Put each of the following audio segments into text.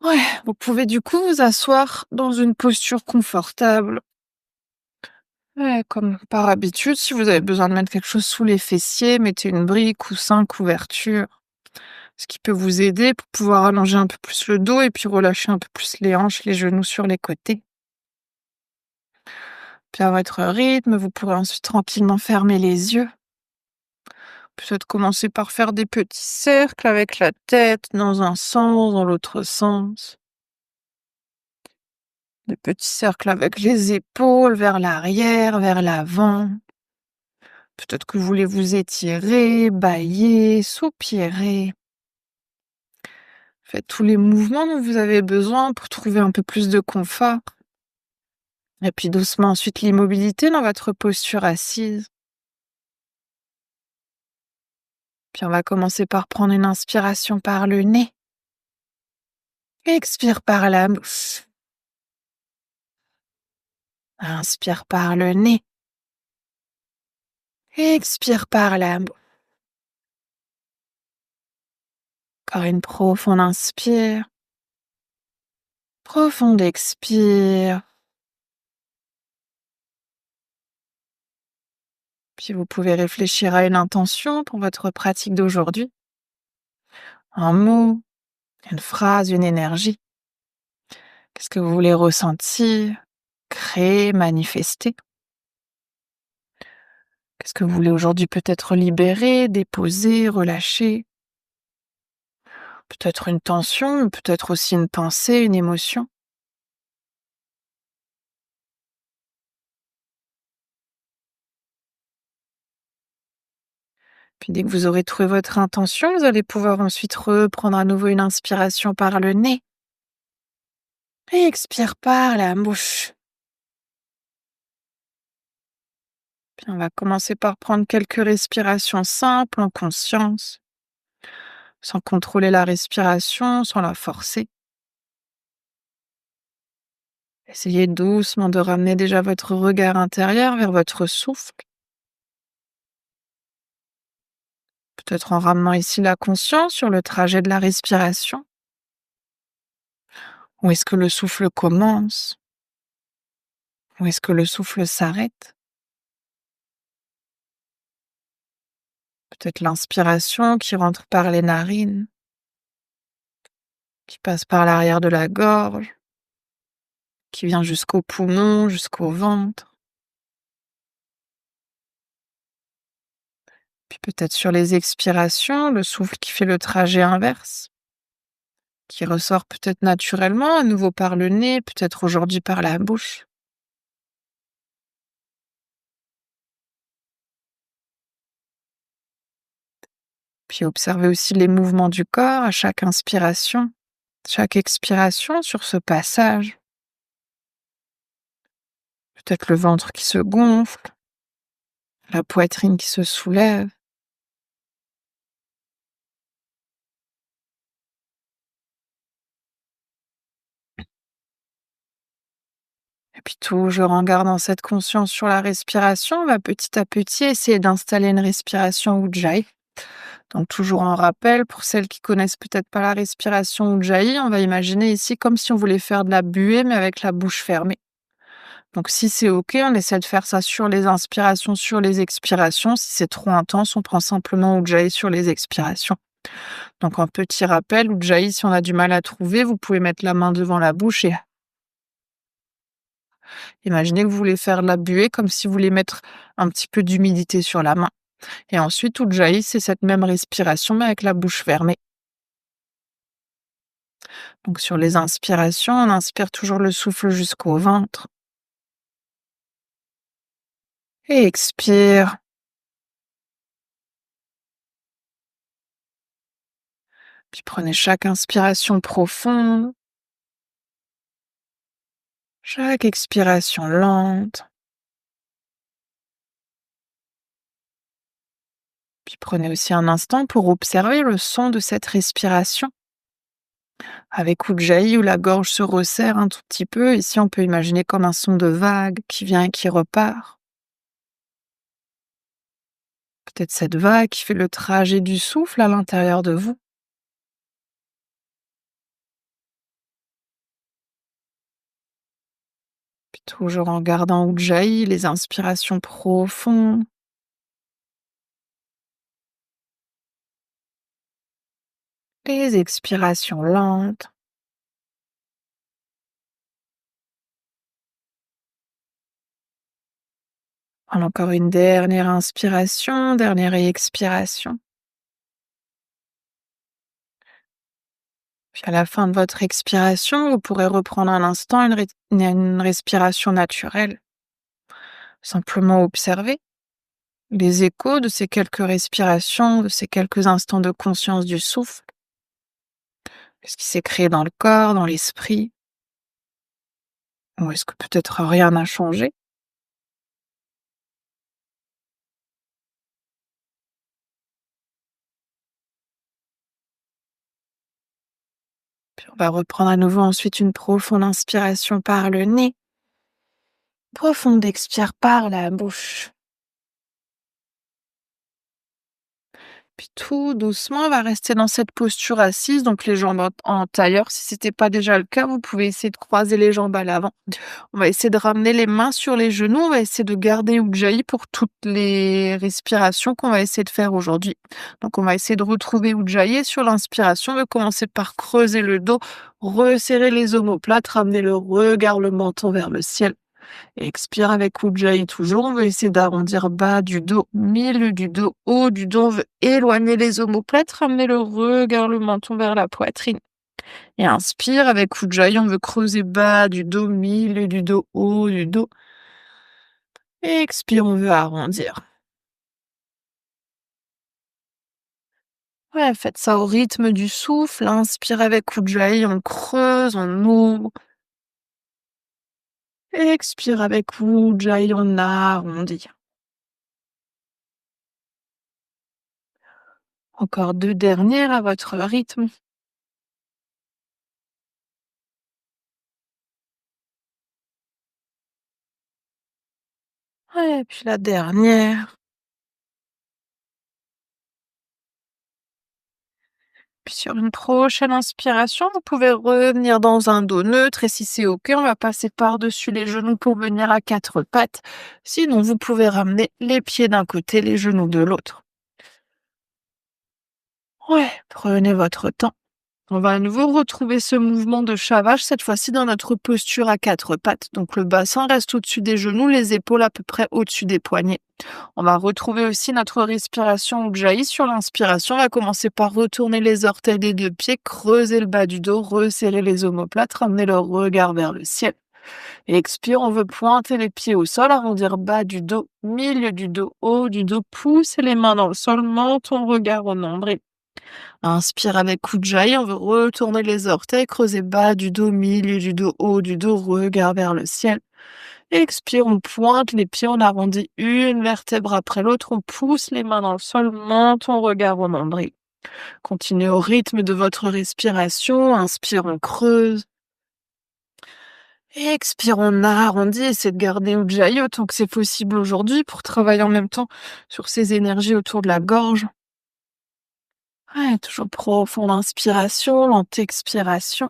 Ouais, vous pouvez du coup vous asseoir dans une posture confortable. Ouais, comme par habitude, si vous avez besoin de mettre quelque chose sous les fessiers, mettez une brique, coussin, couverture, ce qui peut vous aider pour pouvoir allonger un peu plus le dos et puis relâcher un peu plus les hanches, les genoux sur les côtés. Puis à votre rythme, vous pourrez ensuite tranquillement fermer les yeux. Peut-être commencer par faire des petits cercles avec la tête dans un sens, dans l'autre sens. Des petits cercles avec les épaules vers l'arrière, vers l'avant. Peut-être que vous voulez vous étirer, bâiller, soupirer. Faites tous les mouvements dont vous avez besoin pour trouver un peu plus de confort. Et puis doucement ensuite l'immobilité dans votre posture assise. Puis on va commencer par prendre une inspiration par le nez. Expire par la bouche. Inspire par le nez. Expire par la bouche. Encore une profonde inspire. Profonde expire. Puis vous pouvez réfléchir à une intention pour votre pratique d'aujourd'hui. Un mot, une phrase, une énergie. Qu'est-ce que vous voulez ressentir, créer, manifester? Qu'est-ce que vous voulez aujourd'hui peut-être libérer, déposer, relâcher? Peut-être une tension, mais peut-être aussi une pensée, une émotion. Puis dès que vous aurez trouvé votre intention, vous allez pouvoir ensuite reprendre à nouveau une inspiration par le nez. Et expire par la bouche. Puis on va commencer par prendre quelques respirations simples en conscience, sans contrôler la respiration, sans la forcer. Essayez doucement de ramener déjà votre regard intérieur vers votre souffle, peut-être en ramenant ici la conscience sur le trajet de la respiration. Où est-ce que le souffle commence? Où est-ce que le souffle s'arrête? Peut-être l'inspiration qui rentre par les narines, qui passe par l'arrière de la gorge, qui vient jusqu'au poumon, jusqu'au ventre. Puis peut-être sur les expirations, le souffle qui fait le trajet inverse, qui ressort peut-être naturellement, à nouveau par le nez, peut-être aujourd'hui par la bouche. Puis observez aussi les mouvements du corps à chaque inspiration, chaque expiration sur ce passage. Peut-être le ventre qui se gonfle, la poitrine qui se soulève. Et puis toujours en gardant cette conscience sur la respiration, on va petit à petit essayer d'installer une respiration Ujjayi. Donc toujours en rappel, pour celles qui connaissent peut-être pas la respiration Ujjayi, on va imaginer ici comme si on voulait faire de la buée mais avec la bouche fermée. Donc si c'est OK, on essaie de faire ça sur les inspirations, sur les expirations. Si c'est trop intense, on prend simplement Ujjayi sur les expirations. Donc un petit rappel, Ujjayi, si on a du mal à trouver, vous pouvez mettre la main devant la bouche et imaginez que vous voulez faire de la buée comme si vous voulez mettre un petit peu d'humidité sur la main. Et ensuite, Ujjayi, c'est cette même respiration mais avec la bouche fermée. Donc sur les inspirations, on inspire toujours le souffle jusqu'au ventre et expire. Puis prenez chaque inspiration profonde, chaque expiration lente. Puis prenez aussi un instant pour observer le son de cette respiration. Avec Ujjayi, où la gorge se resserre un tout petit peu, ici on peut imaginer comme un son de vague qui vient et qui repart. Peut-être cette vague qui fait le trajet du souffle à l'intérieur de vous. Toujours en gardant Ujjayi, les inspirations profondes, les expirations lentes. Prends encore une dernière inspiration, dernière expiration. Puis à la fin de votre expiration, vous pourrez reprendre un instant une respiration naturelle. Simplement observer les échos de ces quelques respirations, de ces quelques instants de conscience du souffle. Qu'est-ce qui s'est créé dans le corps, dans l'esprit? Ou est-ce que peut-être rien n'a changé? Puis on va reprendre à nouveau ensuite une profonde inspiration par le nez. Profonde expire par la bouche. Puis tout doucement, on va rester dans cette posture assise, donc les jambes en tailleur. Si c'était pas déjà le cas, vous pouvez essayer de croiser les jambes à l'avant. On va essayer de ramener les mains sur les genoux. On va essayer de garder Ujjayi pour toutes les respirations qu'on va essayer de faire aujourd'hui. Donc on va essayer de retrouver Ujjayi. Et sur l'inspiration, on va commencer par creuser le dos, resserrer les omoplates, ramener le regard, le menton vers le ciel. Expire avec Ujjayi toujours. On veut essayer d'arrondir bas du dos, milieu du dos, haut du dos. On veut éloigner les omoplates, ramener le regard, le menton vers la poitrine. Et inspire avec Ujjayi. On veut creuser bas du dos, milieu du dos, haut du dos. Et expire, on veut arrondir. Ouais, faites ça au rythme du souffle. Inspire avec Ujjayi, on creuse, on ouvre. Expire avec Ujjayi, on arrondit. Encore deux dernières à votre rythme. Ouais, et puis la dernière. Puis sur une prochaine inspiration, vous pouvez revenir dans un dos neutre et si c'est OK, on va passer par-dessus les genoux pour venir à quatre pattes. Sinon, vous pouvez ramener les pieds d'un côté, les genoux de l'autre. Ouais, prenez votre temps. On va à nouveau retrouver ce mouvement de chavage, cette fois-ci dans notre posture à quatre pattes. Donc le bassin reste au-dessus des genoux, les épaules à peu près au-dessus des poignets. On va retrouver aussi notre respiration Ujjayi. Sur l'inspiration, on va commencer par retourner les orteils des deux pieds, creuser le bas du dos, resserrer les omoplates, ramener le regard vers le ciel. Et expire, on veut pointer les pieds au sol, arrondir bas du dos, milieu du dos, haut du dos, pousser les mains dans le sol, menton, regard au nombril. Inspire avec Ujjayi, on veut retourner les orteils, creuser bas du dos, milieu du dos, haut du dos, regard vers le ciel. Expire, on pointe les pieds, on arrondit une vertèbre après l'autre, on pousse les mains dans le sol, menton, regard au nombril. Continuez au rythme de votre respiration, inspire, on creuse. Expire, on arrondit, essayez de garder Ujjayi autant que c'est possible aujourd'hui pour travailler en même temps sur ces énergies autour de la gorge. Ouais, toujours profonde inspiration, lente expiration.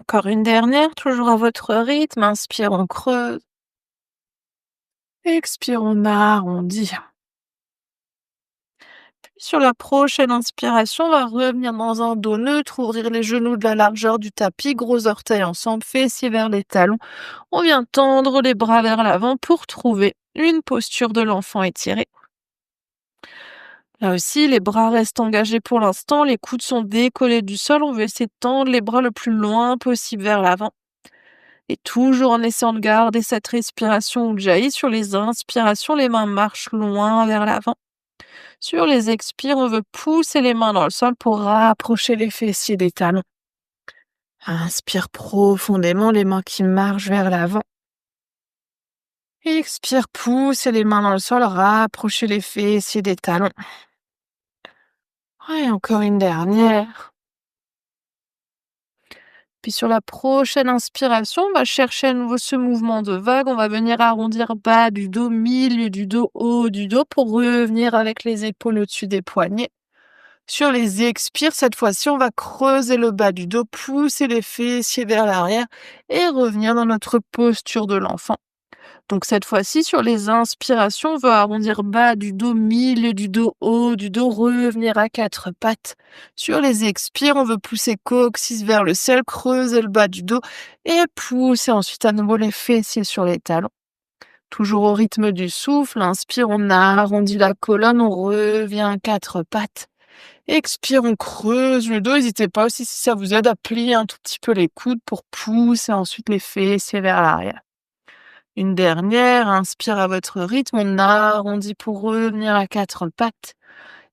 Encore une dernière, toujours à votre rythme. Inspire, on creuse. Expire, on arrondit. Puis sur la prochaine inspiration, on va revenir dans un dos neutre, ouvrir les genoux de la largeur du tapis, gros orteils ensemble, fessiers vers les talons. On vient tendre les bras vers l'avant pour trouver une posture de l'enfant étiré. Là aussi, les bras restent engagés pour l'instant, les coudes sont décollés du sol. On veut essayer de tendre les bras le plus loin possible vers l'avant. Et toujours en essayant de garder cette respiration Ujjayi. Sur les inspirations, les mains marchent loin vers l'avant. Sur les expires, on veut pousser les mains dans le sol pour rapprocher les fessiers des talons. Inspire profondément, les mains qui marchent vers l'avant. Expire, poussez les mains dans le sol, rapprochez les fessiers des talons. Ouais, encore une dernière. Puis sur la prochaine inspiration, on va chercher à nouveau ce mouvement de vague. On va venir arrondir bas du dos, milieu du dos, haut du dos pour revenir avec les épaules au-dessus des poignets. Sur les expires, cette fois-ci, on va creuser le bas du dos, pousser les fessiers vers l'arrière et revenir dans notre posture de l'enfant. Donc cette fois-ci, sur les inspirations, on va arrondir bas du dos, milieu du dos, haut du dos, revenir à quatre pattes. Sur les expires, on veut pousser coccyx vers le ciel, creuser le bas du dos et pousser ensuite à nouveau les fessiers sur les talons. Toujours au rythme du souffle, inspire, on arrondit la colonne, on revient à quatre pattes. Expire, on creuse le dos. N'hésitez pas aussi, si ça vous aide, à plier un tout petit peu les coudes pour pousser ensuite les fessiers vers l'arrière. Une dernière, inspire à votre rythme, on arrondit pour revenir à quatre pattes.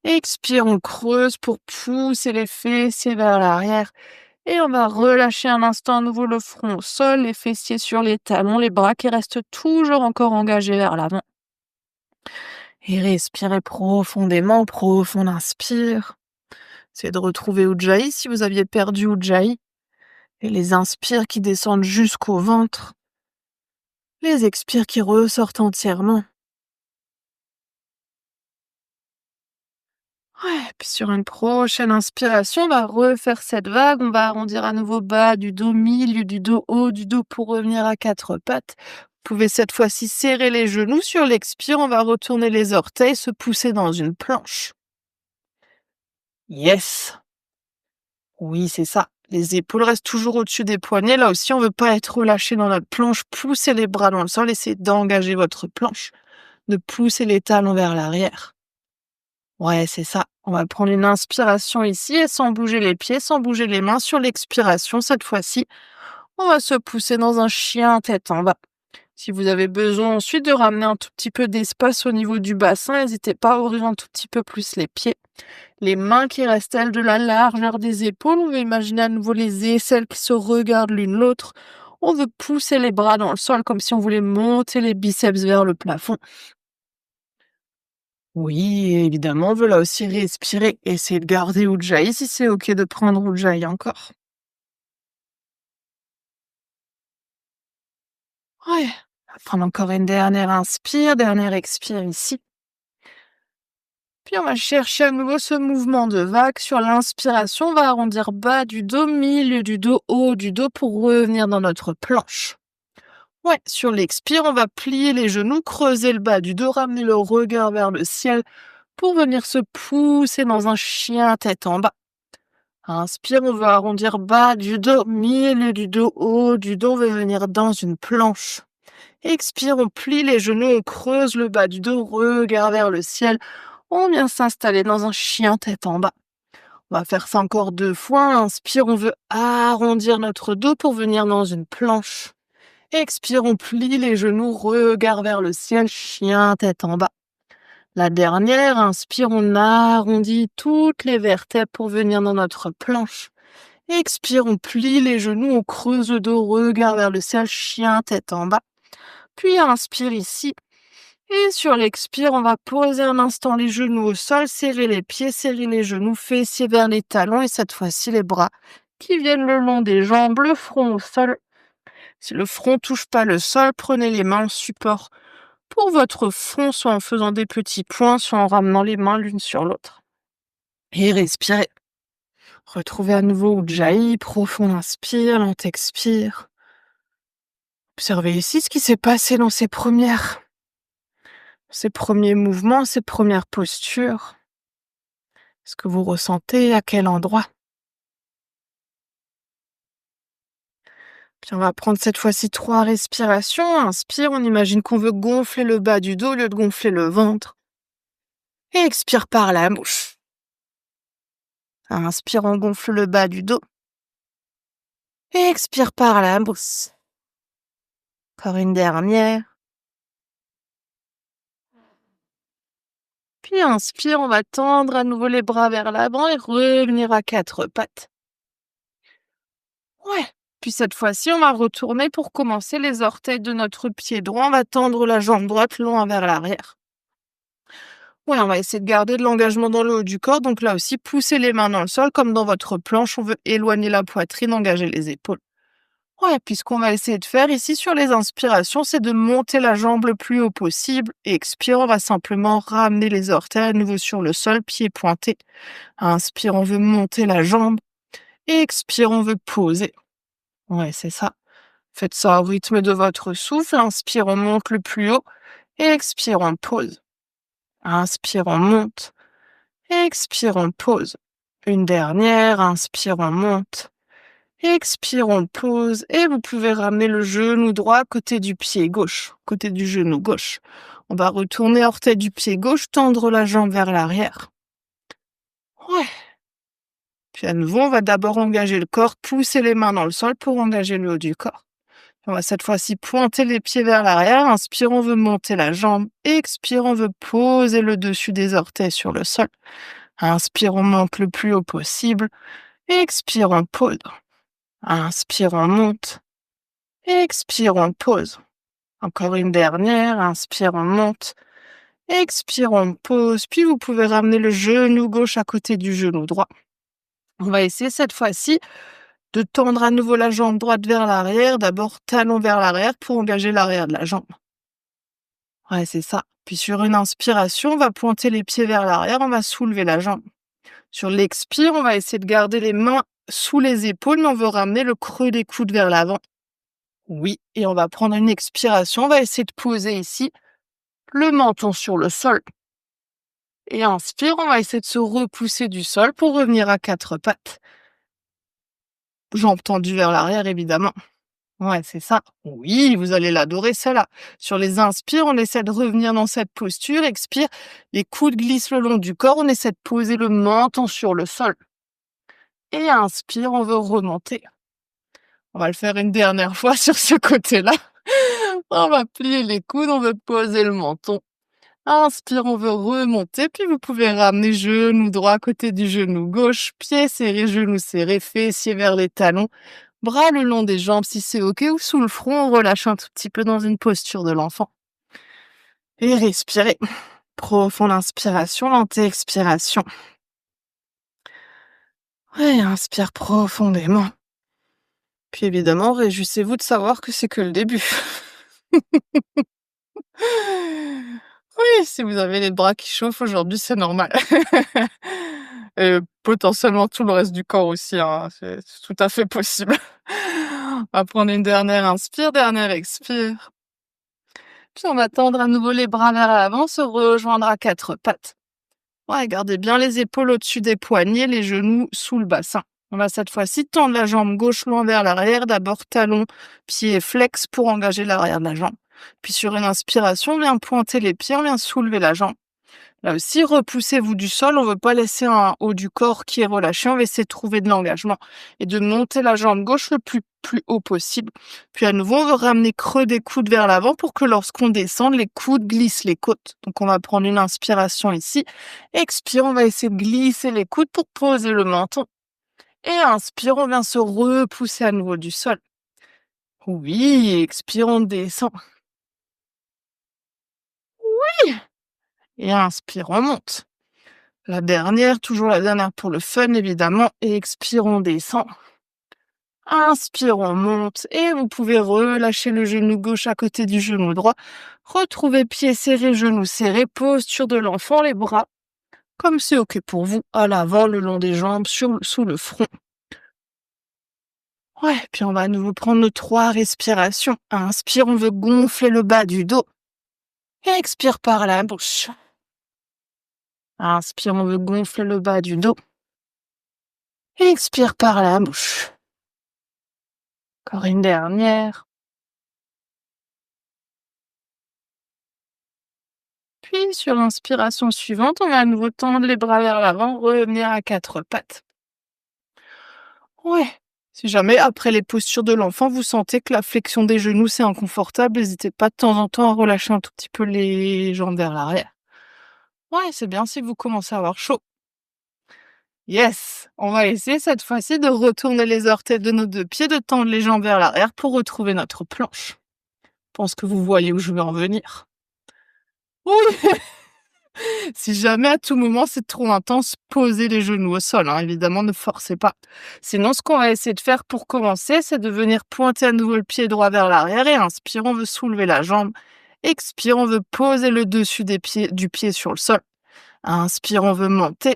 Expire, on creuse pour pousser les fessiers vers l'arrière. Et on va relâcher un instant à nouveau le front au sol, les fessiers sur les talons, les bras qui restent toujours encore engagés vers l'avant. Et respirez profondément, profond inspire. C'est de retrouver Ujjayi si vous aviez perdu Ujjayi. Et les inspires qui descendent jusqu'au ventre. Les expires qui ressortent entièrement. Ouais, puis sur une prochaine inspiration, on va refaire cette vague. On va arrondir à nouveau bas du dos, milieu du dos, haut du dos pour revenir à quatre pattes. Vous pouvez cette fois-ci serrer les genoux. Sur l'expire, on va retourner les orteils, se pousser dans une planche. Yes! Oui, c'est ça. Les épaules restent toujours au-dessus des poignets. Là aussi, on ne veut pas être relâché dans notre planche. Poussez les bras dans le sol. Essayez d'engager votre planche. De pousser les talons vers l'arrière. Ouais, c'est ça. On va prendre une inspiration ici et sans bouger les pieds, sans bouger les mains. Sur l'expiration, cette fois-ci, on va se pousser dans un chien tête en bas. Si vous avez besoin ensuite de ramener un tout petit peu d'espace au niveau du bassin, n'hésitez pas à ouvrir un tout petit peu plus les pieds. Les mains qui restent, elles, de la largeur des épaules. On va imaginer à nouveau les aisselles qui se regardent l'une l'autre. On veut pousser les bras dans le sol comme si on voulait monter les biceps vers le plafond. Oui, évidemment, on veut là aussi respirer. Essayez de garder Ujjayi si c'est OK de prendre Ujjayi encore. Ouais. On va prendre encore une dernière inspire, dernière expire ici. Puis on va chercher à nouveau ce mouvement de vague. Sur l'inspiration, on va arrondir bas du dos, milieu du dos, haut du dos pour revenir dans notre planche. Ouais, sur l'expire, on va plier les genoux, creuser le bas du dos, ramener le regard vers le ciel pour venir se pousser dans un chien tête en bas. Inspire, on va arrondir bas du dos, milieu du dos, haut du dos, on va venir dans une planche. Expire, on plie les genoux, on creuse le bas du dos, regard vers le ciel. On vient s'installer dans un chien tête en bas. On va faire ça encore 2 fois. Inspire, on veut arrondir notre dos pour venir dans une planche. Expire, on plie les genoux, regard vers le ciel, chien tête en bas. La dernière, inspire, on arrondit toutes les vertèbres pour venir dans notre planche. Expire, on plie les genoux, on creuse le dos, regard vers le ciel, chien tête en bas. Puis inspire ici. Et sur l'expire, on va poser un instant les genoux au sol, serrer les pieds, serrer les genoux, fessiers vers les talons et cette fois-ci les bras qui viennent le long des jambes, le front au sol. Si le front touche pas le sol, prenez les mains en support pour votre front, soit en faisant des petits points, soit en ramenant les mains l'une sur l'autre. Et respirez. Retrouvez à nouveau Ujjayi, profond inspire, lent expire. Observez ici ce qui s'est passé dans ces premiers mouvements, ces premières postures. Ce que vous ressentez, à quel endroit. Puis on va prendre cette fois-ci 3 respirations. Inspire, on imagine qu'on veut gonfler le bas du dos au lieu de gonfler le ventre. Et expire par la bouche. Inspire, on gonfle le bas du dos. Et expire par la bouche. Encore une dernière. Puis inspire, on va tendre à nouveau les bras vers l'avant et revenir à 4 pattes. Ouais. Puis cette fois-ci, on va retourner pour commencer les orteils de notre pied droit. On va tendre la jambe droite loin vers l'arrière. Ouais, on va essayer de garder de l'engagement dans le haut du corps. Donc là aussi, poussez les mains dans le sol comme dans votre planche. On veut éloigner la poitrine, engager les épaules. Ouais, puis ce qu'on va essayer de faire ici sur les inspirations, c'est de monter la jambe le plus haut possible. Et expire, on va simplement ramener les orteils à nouveau sur le sol, pieds pointés. Inspire, on veut monter la jambe. Et expire, on veut poser. Ouais, c'est ça. Faites ça au rythme de votre souffle. Inspire, on monte le plus haut. Et expire, on pose. Inspire, on monte. Expire, on pose. Une dernière, inspire, on monte. Expire, on pose. Et vous pouvez ramener le genou droit à côté du pied gauche, côté du genou gauche. On va retourner orteil du pied gauche, tendre la jambe vers l'arrière. Ouais. Puis à nouveau, on va d'abord engager le corps, pousser les mains dans le sol pour engager le haut du corps. On va cette fois-ci pointer les pieds vers l'arrière. Inspire, on veut monter la jambe. Expire, on veut poser le dessus des orteils sur le sol. Inspire, on monte le plus haut possible. Expire, on pose. Inspire, on monte. Expire, on pose. Encore une dernière. Inspire, on monte. Expire, on pose. Puis vous pouvez ramener le genou gauche à côté du genou droit. On va essayer cette fois-ci de tendre à nouveau la jambe droite vers l'arrière. D'abord, talon vers l'arrière pour engager l'arrière de la jambe. Ouais, c'est ça. Puis sur une inspiration, on va pointer les pieds vers l'arrière. On va soulever la jambe. Sur l'expire, on va essayer de garder les mains sous les épaules, mais on veut ramener le creux des coudes vers l'avant. Oui, et on va prendre une expiration. On va essayer de poser ici le menton sur le sol. Et inspire, on va essayer de se repousser du sol pour revenir à quatre pattes. Jambes tendues vers l'arrière, évidemment. Ouais, c'est ça. Oui, vous allez l'adorer, celle-là. Sur les inspires, on essaie de revenir dans cette posture. Expire, les coudes glissent le long du corps. On essaie de poser le menton sur le sol. Et inspire, on veut remonter. On va le faire une dernière fois sur ce côté-là. On va plier les coudes, on veut poser le menton. Inspire, on veut remonter, puis vous pouvez ramener genou droit à côté du genou gauche, pied serré, genou serré, fessier vers les talons, bras le long des jambes si c'est ok, ou sous le front, on relâche un tout petit peu dans une posture de l'enfant. Et respirez. Profonde inspiration, lente expiration. Ouais, inspire profondément. Puis évidemment, réjouissez-vous de savoir que c'est que le début. Oui, si vous avez les bras qui chauffent aujourd'hui, c'est normal. Et potentiellement tout le reste du corps aussi, hein, c'est tout à fait possible. On va prendre une dernière inspire, dernière expire. Puis on va tendre à nouveau les bras vers l'avant, se rejoindre à quatre pattes. Ouais, gardez bien les épaules au-dessus des poignets, les genoux sous le bassin. On va cette fois-ci tendre la jambe gauche loin vers l'arrière, d'abord talon, pied flex pour engager l'arrière de la jambe. Puis sur une inspiration, on vient pointer les pieds, on vient soulever la jambe. Là aussi, repoussez-vous du sol, on ne veut pas laisser un haut du corps qui est relâché, on va essayer de trouver de l'engagement et de monter la jambe gauche le plus haut possible. Puis à nouveau, on veut ramener creux des coudes vers l'avant pour que lorsqu'on descend, les coudes glissent les côtes. Donc on va prendre une inspiration ici. Expire, on va essayer de glisser les coudes pour poser le menton. Et inspire, on vient se repousser à nouveau du sol. Oui, expire, on descend. Et inspire, on monte. La dernière, toujours la dernière pour le fun, évidemment. Et expire, on descend. Inspire, on monte. Et vous pouvez relâcher le genou gauche à côté du genou droit. Retrouvez pied serré, genou serré. Posture de l'enfant, les bras, comme c'est OK pour vous, à l'avant, le long des jambes, sous le front. Ouais, puis on va à nouveau prendre nos 3 respirations. Inspire, on veut gonfler le bas du dos. Et expire par la bouche. Inspire, on veut gonfler le bas du dos. Et expire par la bouche. Encore une dernière. Puis sur l'inspiration suivante, on va à nouveau tendre les bras vers l'avant, revenir à 4 pattes. Ouais. Si jamais, après les postures de l'enfant, vous sentez que la flexion des genoux, c'est inconfortable, n'hésitez pas de temps en temps à relâcher un tout petit peu les jambes vers l'arrière. Ouais, c'est bien si vous commencez à avoir chaud. Yes! On va essayer cette fois-ci de retourner les orteils de nos 2 pieds, de tendre les jambes vers l'arrière pour retrouver notre planche. Je pense que vous voyez où je veux en venir. Oui! Si jamais à tout moment c'est trop intense, posez les genoux au sol, hein, évidemment ne forcez pas. Sinon, ce qu'on va essayer de faire pour commencer, c'est de venir pointer à nouveau le pied droit vers l'arrière et inspire, on veut soulever la jambe. Expire, on veut poser le dessus du pied sur le sol. Inspire, on veut monter.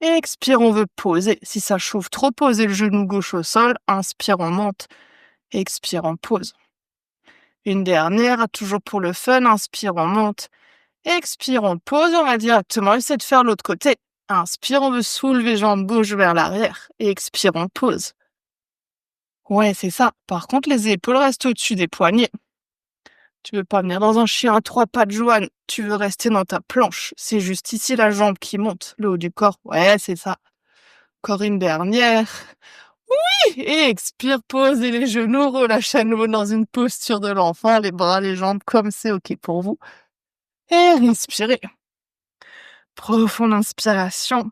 Expire, on veut poser. Si ça chauffe trop, posez le genou gauche au sol. Inspire, on monte. Expire, on pose. Une dernière, toujours pour le fun. Inspire, on monte. Expire, on pose. On va directement essayer de faire l'autre côté. Inspire, on veut soulever jambe gauche vers l'arrière. Expire, on pose. Ouais, c'est ça. Par contre, les épaules restent au-dessus des poignets. Tu veux pas venir dans un chien à trois pattes, Joanne. Tu veux rester dans ta planche. C'est juste ici la jambe qui monte. Le haut du corps. Ouais, c'est ça. Encore une dernière. Et expire, posez les genoux, relâchez à nouveau dans une posture de l'enfant, les bras, les jambes, comme c'est OK pour vous. Et respirez. Profonde inspiration.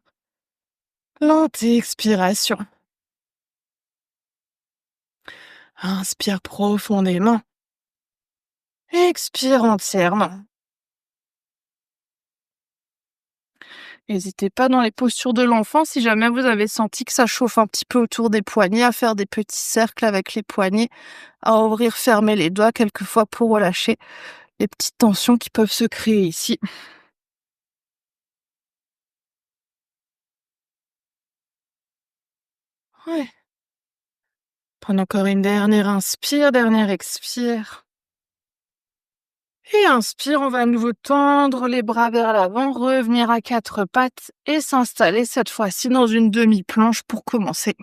Lente expiration. Inspire profondément. Expire entièrement. N'hésitez pas dans les postures de l'enfant, si jamais vous avez senti que ça chauffe un petit peu autour des poignets, à faire des petits cercles avec les poignets, à ouvrir, fermer les doigts quelquefois pour relâcher les petites tensions qui peuvent se créer ici. Ouais. Prends encore une dernière inspire, dernière expire. Et inspire, on va à nouveau tendre les bras vers l'avant, revenir à quatre pattes et s'installer cette fois-ci dans une demi-planche pour commencer.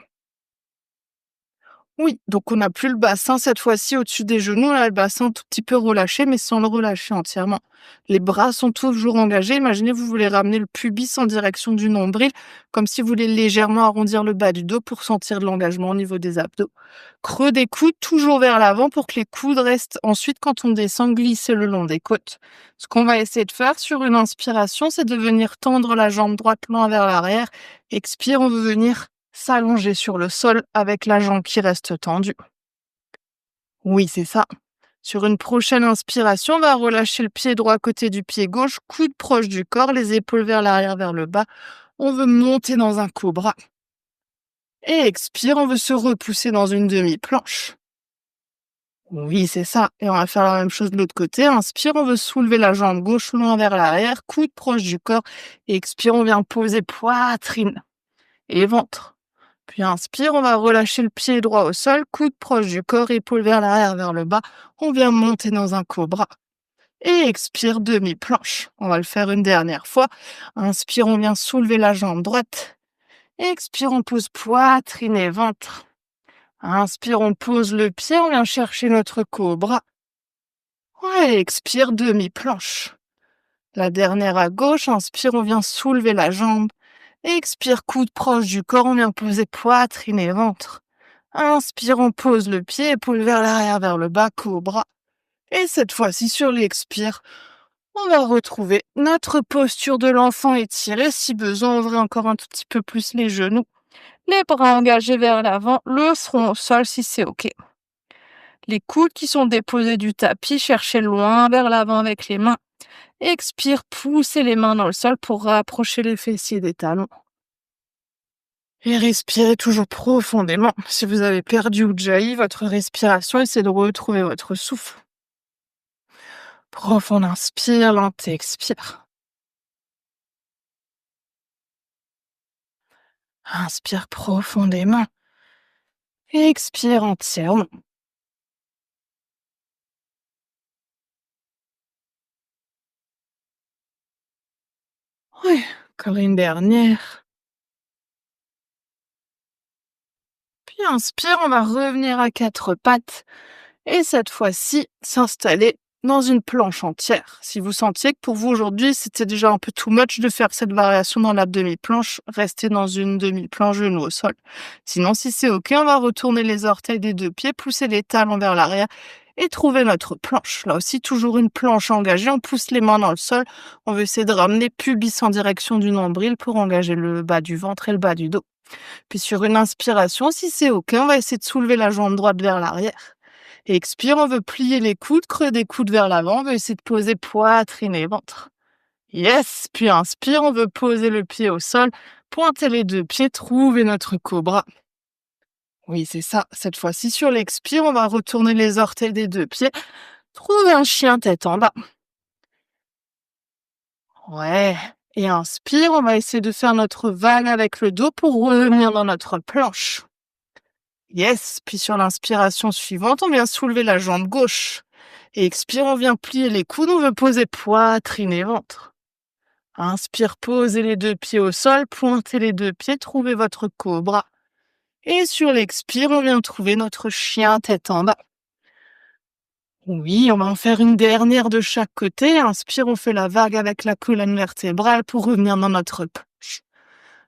Oui, donc on n'a plus le bassin cette fois-ci au-dessus des genoux, là, le bassin un tout petit peu relâché, mais sans le relâcher entièrement. Les bras sont toujours engagés. Imaginez, vous voulez ramener le pubis en direction du nombril, comme si vous voulez légèrement arrondir le bas du dos pour sentir de l'engagement au niveau des abdos. Creux des coudes, toujours vers l'avant pour que les coudes restent ensuite, quand on descend, glisser le long des côtes. Ce qu'on va essayer de faire sur une inspiration, c'est de venir tendre la jambe droite loin vers l'arrière. Expire, on veut venir s'allonger sur le sol avec la jambe qui reste tendue. Oui, c'est ça. Sur une prochaine inspiration, on va relâcher le pied droit à côté du pied gauche, coude proche du corps, les épaules vers l'arrière, vers le bas. On veut monter dans un cobra. Et expire, on veut se repousser dans une demi-planche. Oui, c'est ça. Et on va faire la même chose de l'autre côté. Inspire, on veut soulever la jambe gauche loin vers l'arrière, coude proche du corps. Et expire, on vient poser poitrine et ventre. Puis inspire, on va relâcher le pied droit au sol, coude proche du corps, épaule vers l'arrière, vers le bas. On vient monter dans un cobra. Et expire, demi-planche. On va le faire une dernière fois. Inspire, on vient soulever la jambe droite. Expire, on pose poitrine et ventre. Inspire, on pose le pied, on vient chercher notre cobra. Ouais, expire, demi-planche. La dernière à gauche, inspire, on vient soulever la jambe. Expire, coude proche du corps, on vient poser poitrine et ventre. Inspire, on pose le pied, épaule vers l'arrière, vers le bas, cobra. Et cette fois-ci, sur l'expire, on va retrouver notre posture de l'enfant étirée. Si besoin, ouvrez encore un tout petit peu plus les genoux. Les bras engagés vers l'avant, le front au sol si c'est OK. Les coudes qui sont déposés du tapis, cherchez loin vers l'avant avec les mains. Expire, poussez les mains dans le sol pour rapprocher les fessiers des talons. Et respirez toujours profondément. Si vous avez perdu ou jailli votre respiration, essayez de retrouver votre souffle. Profond inspire, lente expire. Inspire profondément. Expire entièrement. Ouais, encore une dernière. Puis inspire, on va revenir à quatre pattes. Et cette fois-ci, s'installer dans une planche entière. Si vous sentiez que pour vous aujourd'hui, c'était déjà un peu too much de faire cette variation dans la demi-planche, restez dans une demi-planche genou au sol. Sinon, si c'est OK, on va retourner les orteils des deux pieds, pousser les talons vers l'arrière et trouver notre planche. Là aussi, toujours une planche engagée. On pousse les mains dans le sol. On veut essayer de ramener pubis en direction du nombril pour engager le bas du ventre et le bas du dos. Puis sur une inspiration, si c'est OK, on va essayer de soulever la jambe droite vers l'arrière. Et expire, on veut plier les coudes, creux des coudes vers l'avant, on veut essayer de poser poitrine et ventre. Yes, puis inspire, on veut poser le pied au sol, pointer les deux pieds, trouver notre cobra. Oui, c'est ça. Cette fois-ci, sur l'expire, on va retourner les orteils des deux pieds, trouver un chien tête en bas. Ouais. Et inspire, on va essayer de faire notre vague avec le dos pour revenir dans notre planche. Yes, puis sur l'inspiration suivante, on vient soulever la jambe gauche. Et expire, on vient plier les coudes, on veut poser poitrine et ventre. Inspire, posez les deux pieds au sol, pointez les deux pieds, trouvez votre cobra. Et sur l'expire, on vient trouver notre chien tête en bas. Oui, on va en faire une dernière de chaque côté. Inspire, on fait la vague avec la colonne vertébrale pour revenir dans notre planche.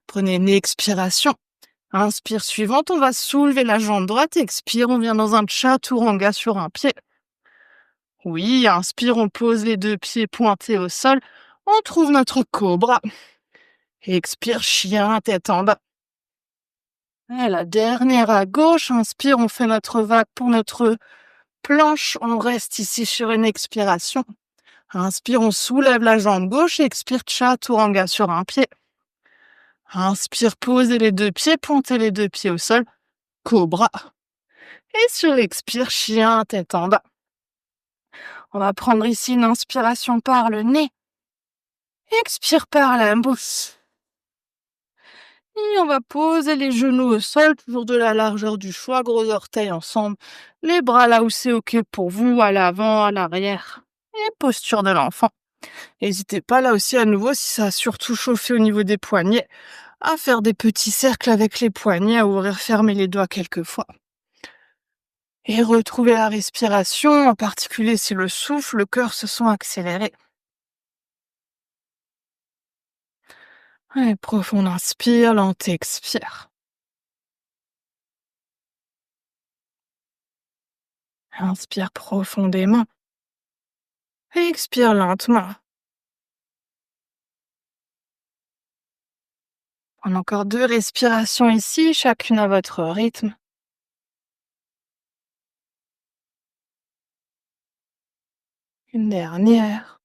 Prenez une expiration. Inspire suivante, on va soulever la jambe droite. Expire, on vient dans un chaturanga sur un pied. Oui, inspire, on pose les deux pieds pointés au sol. On trouve notre cobra. Expire, chien, tête en bas. Et la dernière à gauche. Inspire, on fait notre vague pour notre planche. On reste ici sur une expiration. Inspire, on soulève la jambe gauche. Expire, chaturanga sur un pied. Inspire, posez les deux pieds, pointez les deux pieds au sol. Cobra. Et sur l'expire, chien, tête en bas. On va prendre ici une inspiration par le nez. Expire par la bouche. Et on va poser les genoux au sol, toujours de la largeur du choix, gros orteils ensemble. Les bras là où c'est OK pour vous, à l'avant, à l'arrière. Et posture de l'enfant. N'hésitez pas là aussi à nouveau, si ça a surtout chauffé au niveau des poignets, à faire des petits cercles avec les poignets, à ouvrir, fermer les doigts quelques fois. Et retrouver la respiration, en particulier si le souffle, le cœur se sont accélérés. Ouais, profond inspire, lent expire. Inspire profondément. Expire lentement. On a encore 2 respirations ici, chacune à votre rythme. Une dernière.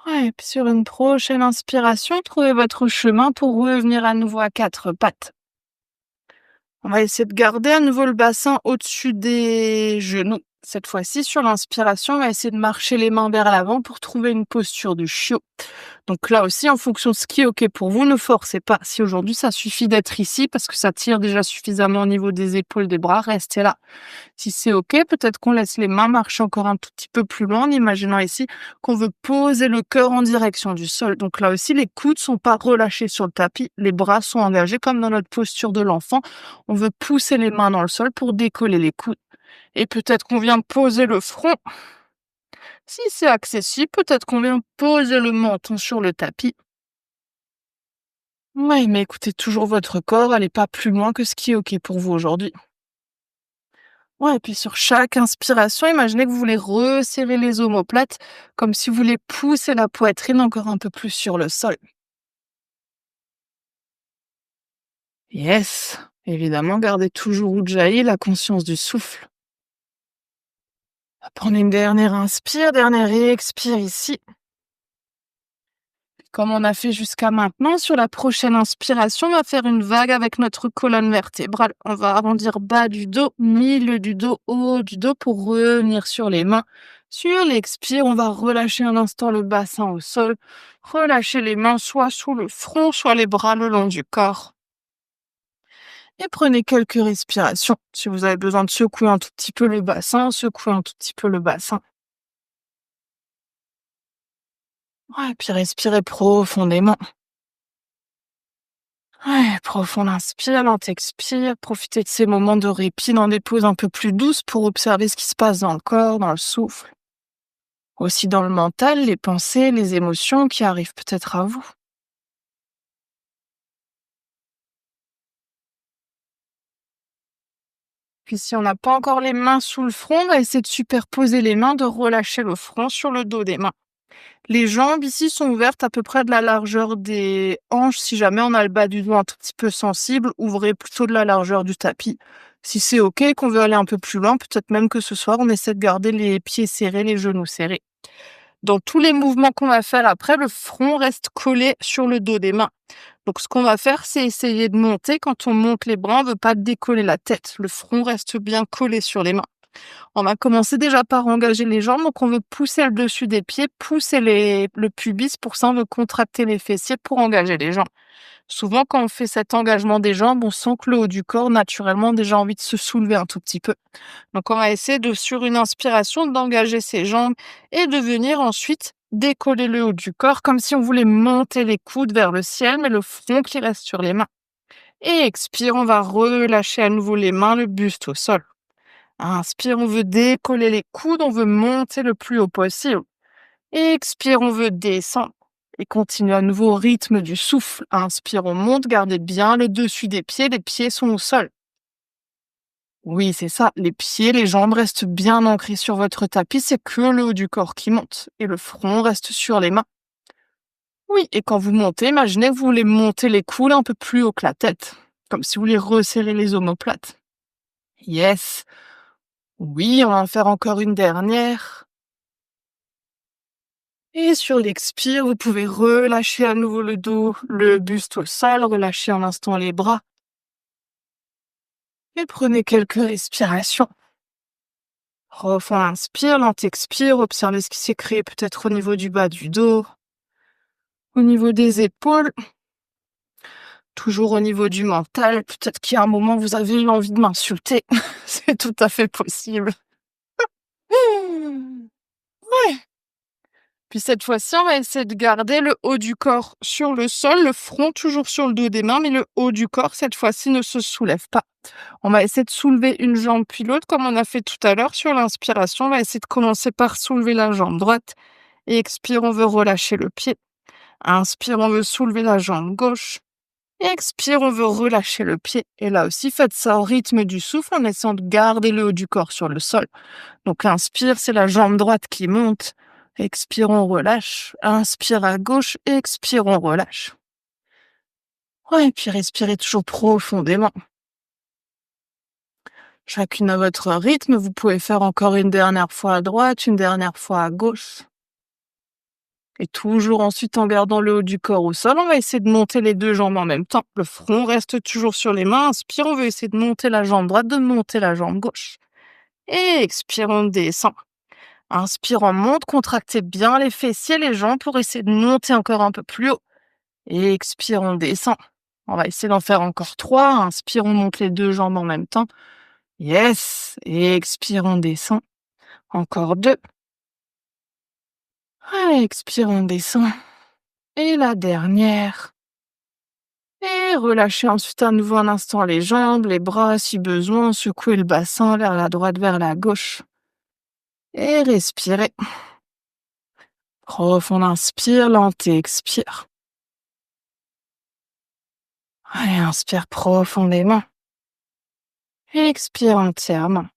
Ouais, et puis sur une prochaine inspiration, trouvez votre chemin pour revenir à nouveau à 4 pattes. On va essayer de garder à nouveau le bassin au-dessus des genoux. Cette fois-ci, sur l'inspiration, on va essayer de marcher les mains vers l'avant pour trouver une posture du chiot. Donc là aussi, en fonction de ce qui est OK pour vous, ne forcez pas. Si aujourd'hui, ça suffit d'être ici parce que ça tire déjà suffisamment au niveau des épaules, des bras, restez là. Si c'est OK, peut-être qu'on laisse les mains marcher encore un tout petit peu plus loin en imaginant ici qu'on veut poser le cœur en direction du sol. Donc là aussi, les coudes sont pas relâchés sur le tapis, les bras sont engagés comme dans notre posture de l'enfant. On veut pousser les mains dans le sol pour décoller les coudes. Et peut-être qu'on vient poser le front. Si c'est accessible, peut-être qu'on vient poser le menton sur le tapis. Oui, mais écoutez toujours votre corps, allez pas plus loin que ce qui est OK pour vous aujourd'hui. Ouais, et puis sur chaque inspiration, imaginez que vous voulez resserrer les omoplates, comme si vous voulez pousser la poitrine encore un peu plus sur le sol. Yes, évidemment, gardez toujours Ujjayi, la conscience du souffle. On va prendre une dernière inspire, dernière expire ici. Comme on a fait jusqu'à maintenant, sur la prochaine inspiration, on va faire une vague avec notre colonne vertébrale. On va arrondir bas du dos, milieu du dos, haut du dos pour revenir sur les mains. Sur l'expire, on va relâcher un instant le bassin au sol. Relâcher les mains soit sous le front, soit les bras le long du corps. Et prenez quelques respirations. Si vous avez besoin de secouer un tout petit peu le bassin, secouez un tout petit peu le bassin. Ouais, puis respirez profondément. Ouais, profond inspire, lent expire. Profitez de ces moments de répit dans des pauses un peu plus douces pour observer ce qui se passe dans le corps, dans le souffle. Aussi dans le mental, les pensées, les émotions qui arrivent peut-être à vous. Puis si on n'a pas encore les mains sous le front, on va essayer de superposer les mains, de relâcher le front sur le dos des mains. Les jambes ici sont ouvertes à peu près de la largeur des hanches. Si jamais on a le bas du dos un tout petit peu sensible, ouvrez plutôt de la largeur du tapis. Si c'est OK et qu'on veut aller un peu plus loin, peut-être même que ce soir, on essaie de garder les pieds serrés, les genoux serrés. Dans tous les mouvements qu'on va faire après, le front reste collé sur le dos des mains. Donc ce qu'on va faire, c'est essayer de monter. Quand on monte les bras, on ne veut pas décoller la tête. Le front reste bien collé sur les mains. On va commencer déjà par engager les jambes. Donc on veut pousser le dessus des pieds, pousser le pubis. Pour ça, on veut contracter les fessiers pour engager les jambes. Souvent, quand on fait cet engagement des jambes, on sent que le haut du corps, naturellement, a déjà envie de se soulever un tout petit peu. Donc, on va essayer de, sur une inspiration, d'engager ses jambes et de venir ensuite décoller le haut du corps comme si on voulait monter les coudes vers le ciel, mais le front qui reste sur les mains. Et expire, on va relâcher à nouveau les mains, le buste au sol. Inspire, on veut décoller les coudes, on veut monter le plus haut possible. Expire, on veut descendre. Et continue à nouveau au rythme du souffle. Inspire, on monte, gardez bien le dessus des pieds, les pieds sont au sol. Oui, c'est ça. Les pieds, les jambes restent bien ancrés sur votre tapis, c'est que le haut du corps qui monte. Et le front reste sur les mains. Oui, et quand vous montez, imaginez que vous voulez monter les coudes un peu plus haut que la tête. Comme si vous voulez resserrer les omoplates. Yes. Oui, on va en faire encore une dernière. Et sur l'expire, vous pouvez relâcher à nouveau le dos, le buste au sol, relâcher un instant les bras. Et prenez quelques respirations. Profond inspire, lent expire, observez ce qui s'est créé peut-être au niveau du bas du dos, au niveau des épaules, toujours au niveau du mental. Peut-être qu'il y a un moment, vous avez eu envie de m'insulter. C'est tout à fait possible. Ouais. Puis cette fois-ci, on va essayer de garder le haut du corps sur le sol, le front toujours sur le dos des mains, mais le haut du corps, cette fois-ci, ne se soulève pas. On va essayer de soulever une jambe puis l'autre, comme on a fait tout à l'heure sur l'inspiration. On va essayer de commencer par soulever la jambe droite. Et expire, on veut relâcher le pied. Inspire, on veut soulever la jambe gauche. Et expire, on veut relâcher le pied. Et là aussi, faites ça au rythme du souffle en essayant de garder le haut du corps sur le sol. Donc inspire, c'est la jambe droite qui monte. Expire, on relâche. Inspire à gauche. Expire, on relâche. Ouais, et puis respirez toujours profondément. Chacune à votre rythme. Vous pouvez faire encore une dernière fois à droite, une dernière fois à gauche. Et toujours ensuite, en gardant le haut du corps au sol, on va essayer de monter les deux jambes en même temps. Le front reste toujours sur les mains. Inspire, on veut essayer de monter la jambe droite, de monter la jambe gauche. Et expire, on descend. Inspire, on monte, contractez bien les fessiers, les jambes pour essayer de monter encore un peu plus haut. Et expire, on descend. On va essayer d'en faire encore 3. Inspire, on monte les deux jambes en même temps. Yes. Et expire, on descend. Encore 2. Expire, on descend. Et la dernière. Et relâchez ensuite à nouveau un instant les jambes, les bras si besoin, secouez le bassin vers la droite, vers la gauche. Et respirez. Profond inspire, lent et expire. Allez, inspire profondément. Expire entièrement.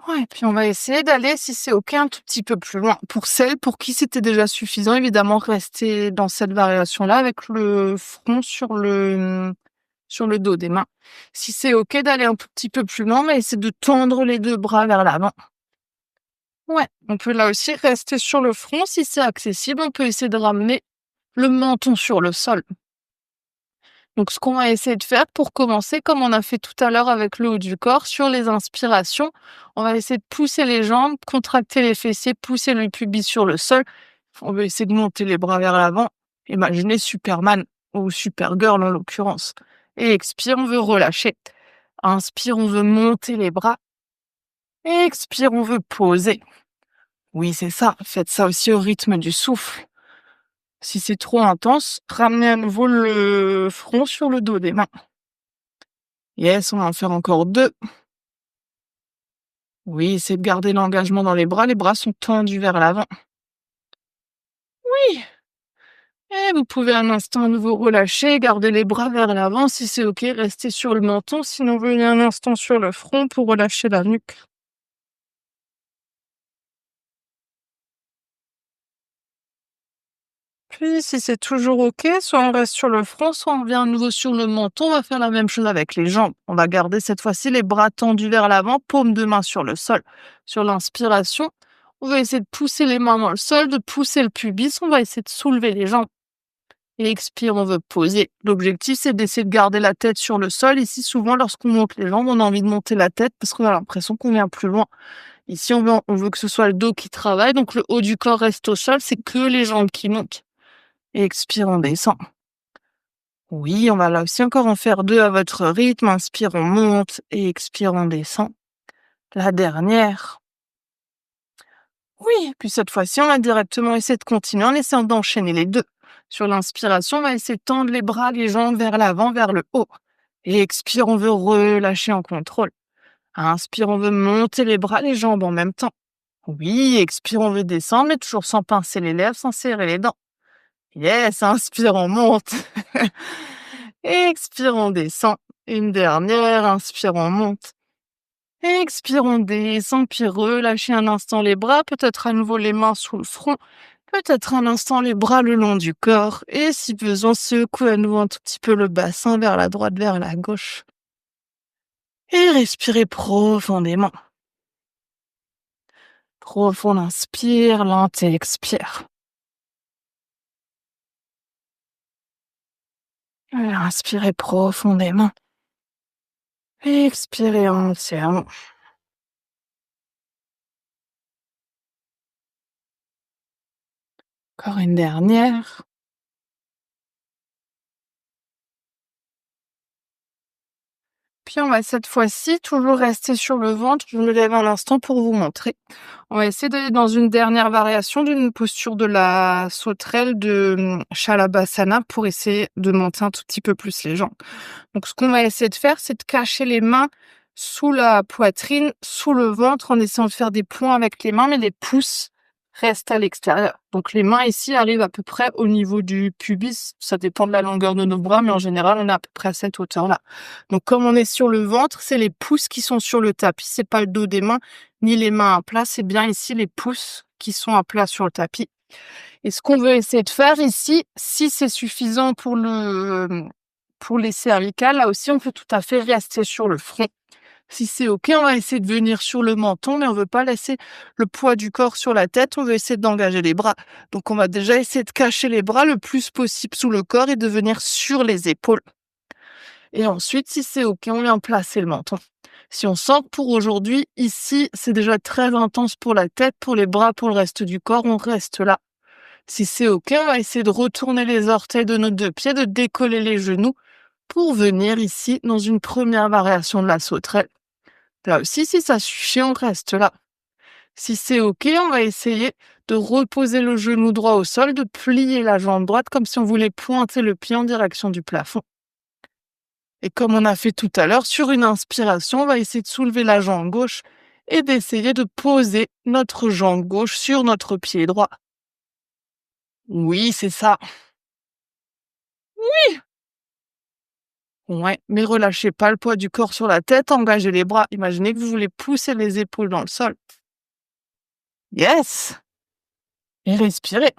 Ouais, puis on va essayer d'aller, si c'est OK, un tout petit peu plus loin. Pour celles pour qui c'était déjà suffisant, évidemment, rester dans cette variation-là avec le front sur le dos des mains. Si c'est OK d'aller un tout petit peu plus loin, mais essayer de tendre les 2 bras vers l'avant. Ouais, on peut là aussi rester sur le front si c'est accessible. On peut essayer de ramener le menton sur le sol. Donc, ce qu'on va essayer de faire pour commencer, comme on a fait tout à l'heure avec le haut du corps, sur les inspirations, on va essayer de pousser les jambes, contracter les fessiers, pousser le pubis sur le sol. On va essayer de monter les bras vers l'avant. Imaginez Superman ou Supergirl en l'occurrence. Et expire, on veut relâcher. Inspire, on veut monter les bras. Expire, on veut poser. Oui, c'est ça. Faites ça aussi au rythme du souffle. Si c'est trop intense, ramenez à nouveau le front sur le dos des mains. Yes, on va en faire encore 2. Oui, c'est de garder l'engagement dans les bras. Les bras sont tendus vers l'avant. Oui. Et vous pouvez un instant à nouveau relâcher, garder les bras vers l'avant. Si c'est OK, restez sur le menton. Sinon, venez un instant sur le front pour relâcher la nuque. Puis si c'est toujours OK, soit on reste sur le front, soit on vient à nouveau sur le menton. On va faire la même chose avec les jambes. On va garder cette fois-ci les bras tendus vers l'avant, paume de main sur le sol. Sur l'inspiration, on va essayer de pousser les mains dans le sol, de pousser le pubis. On va essayer de soulever les jambes. Et expire, on veut poser. L'objectif, c'est d'essayer de garder la tête sur le sol. Ici, souvent, lorsqu'on monte les jambes, on a envie de monter la tête parce qu'on a l'impression qu'on vient plus loin. Ici, on veut que ce soit le dos qui travaille, donc le haut du corps reste au sol, c'est que les jambes qui montent. Et expire, on descend. Oui, on va là aussi encore en faire 2 à votre rythme. Inspire, on monte et expire, on descend. La dernière. Oui, puis cette fois-ci, on va directement essayer de continuer en essayant d'enchaîner les deux. Sur l'inspiration, on va essayer de tendre les bras, les jambes vers l'avant, vers le haut. Et expire, on veut relâcher en contrôle. Inspire, on veut monter les bras, les jambes en même temps. Oui, expire, on veut descendre, mais toujours sans pincer les lèvres, sans serrer les dents. Yes, inspire, on monte. Expire, on descend. Une dernière, inspire, on monte. Expire, on descend, puis relâchez un instant les bras, peut-être à nouveau les mains sous le front, peut-être un instant les bras le long du corps, et si besoin, secouez à nouveau un tout petit peu le bassin vers la droite, vers la gauche. Et respirez profondément. Profond inspire, lente et expire. Inspirez profondément. Expirez entièrement. Encore une dernière. Puis on va cette fois-ci toujours rester sur le ventre. Je me lève un instant pour vous montrer. On va essayer d'aller dans une dernière variation d'une posture de la sauterelle de Shalabhasana pour essayer de monter un tout petit peu plus les jambes. Donc ce qu'on va essayer de faire, c'est de cacher les mains sous la poitrine, sous le ventre, en essayant de faire des points avec les mains, mais les pouces restent à l'extérieur. Donc les mains ici arrivent à peu près au niveau du pubis. Ça dépend de la longueur de nos bras, mais en général, on est à peu près à cette hauteur-là. Donc comme on est sur le ventre, c'est les pouces qui sont sur le tapis. C'est pas le dos des mains, ni les mains à plat. C'est bien ici les pouces qui sont à plat sur le tapis. Et ce qu'on veut essayer de faire ici, si c'est suffisant pour les cervicales, là aussi, on peut tout à fait rester sur le front. Si c'est OK, on va essayer de venir sur le menton, mais on veut pas laisser le poids du corps sur la tête, on veut essayer d'engager les bras. Donc on va déjà essayer de cacher les bras le plus possible sous le corps et de venir sur les épaules. Et ensuite, si c'est OK, on vient placer le menton. Si on sent que pour aujourd'hui, ici, c'est déjà très intense pour la tête, pour les bras, pour le reste du corps, on reste là. Si c'est OK, on va essayer de retourner les orteils de nos 2 pieds, de décoller les genoux pour venir ici dans une première variation de la sauterelle. Là aussi, si ça suffit, on reste là. Si c'est OK, on va essayer de reposer le genou droit au sol, de plier la jambe droite comme si on voulait pointer le pied en direction du plafond. Et comme on a fait tout à l'heure, sur une inspiration, on va essayer de soulever la jambe gauche et d'essayer de poser notre jambe gauche sur notre pied droit. Oui, c'est ça. Ouais, mais relâchez pas le poids du corps sur la tête, engagez les bras. Imaginez que vous voulez pousser les épaules dans le sol. Yes! Et respirez.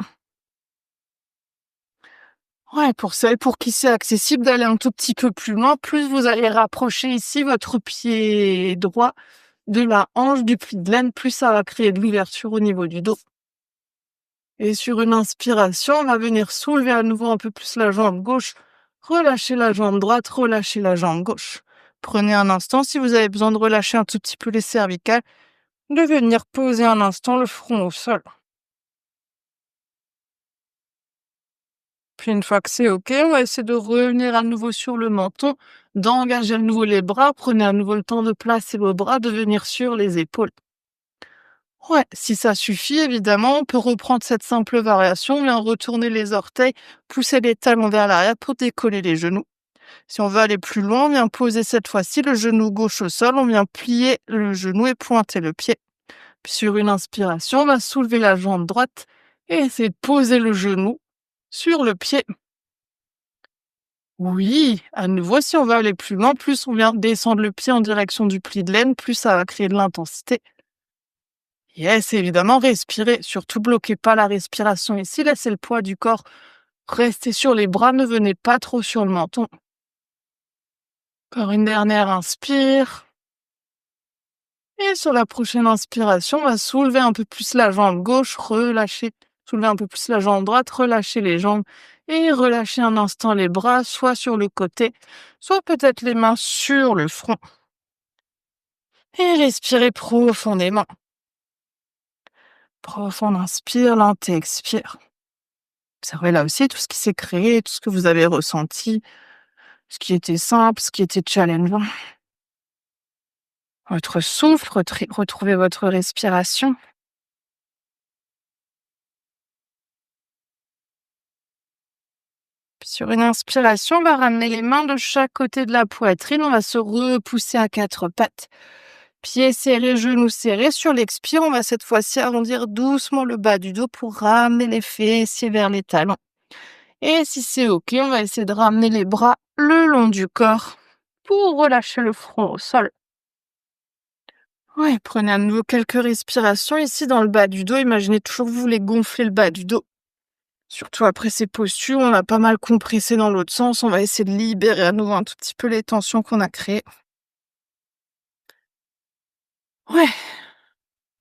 Ouais, pour qui c'est accessible d'aller un tout petit peu plus loin, plus vous allez rapprocher ici votre pied droit de la hanche du pli de laine, plus ça va créer de l'ouverture au niveau du dos. Et sur une inspiration, on va venir soulever à nouveau un peu plus la jambe gauche, relâcher la jambe droite, relâcher la jambe gauche. Prenez un instant, si vous avez besoin de relâcher un tout petit peu les cervicales, de venir poser un instant le front au sol. Puis une fois que c'est OK, on va essayer de revenir à nouveau sur le menton, d'engager à nouveau les bras. Prenez à nouveau le temps de placer vos bras, de venir sur les épaules. Ouais, si ça suffit, évidemment, on peut reprendre cette simple variation, on vient retourner les orteils, pousser les talons vers l'arrière pour décoller les genoux. Si on veut aller plus loin, on vient poser cette fois-ci le genou gauche au sol, on vient plier le genou et pointer le pied. Puis sur une inspiration, on va soulever la jambe droite et essayer de poser le genou sur le pied. Oui, à nouveau, si on veut aller plus loin, plus on vient descendre le pied en direction du pli de laine, plus ça va créer de l'intensité. Yes, évidemment, respirez. Surtout, bloquez pas la respiration ici. Laissez le poids du corps rester sur les bras. Ne venez pas trop sur le menton. Encore une dernière inspire. Et sur la prochaine inspiration, on va soulever un peu plus la jambe gauche, relâcher. Soulever un peu plus la jambe droite, relâcher les jambes et relâcher un instant les bras, soit sur le côté, soit peut-être les mains sur le front. Et respirez profondément. Profond inspire, lent expire. Observez là aussi tout ce qui s'est créé, tout ce que vous avez ressenti, ce qui était simple, ce qui était challengeant. Votre souffle, retrouvez votre respiration. Puis sur une inspiration, on va ramener les mains de chaque côté de la poitrine. On va se repousser à quatre pattes. Pieds serrés, genoux serrés. Sur l'expire, on va cette fois-ci arrondir doucement le bas du dos pour ramener les fessiers vers les talons. Et si c'est OK, on va essayer de ramener les bras le long du corps pour relâcher le front au sol. Ouais, prenez à nouveau quelques respirations ici dans le bas du dos. Imaginez toujours que vous voulez gonfler le bas du dos. Surtout après ces postures, on a pas mal compressé dans l'autre sens. On va essayer de libérer à nouveau un tout petit peu les tensions qu'on a créées. Ouais,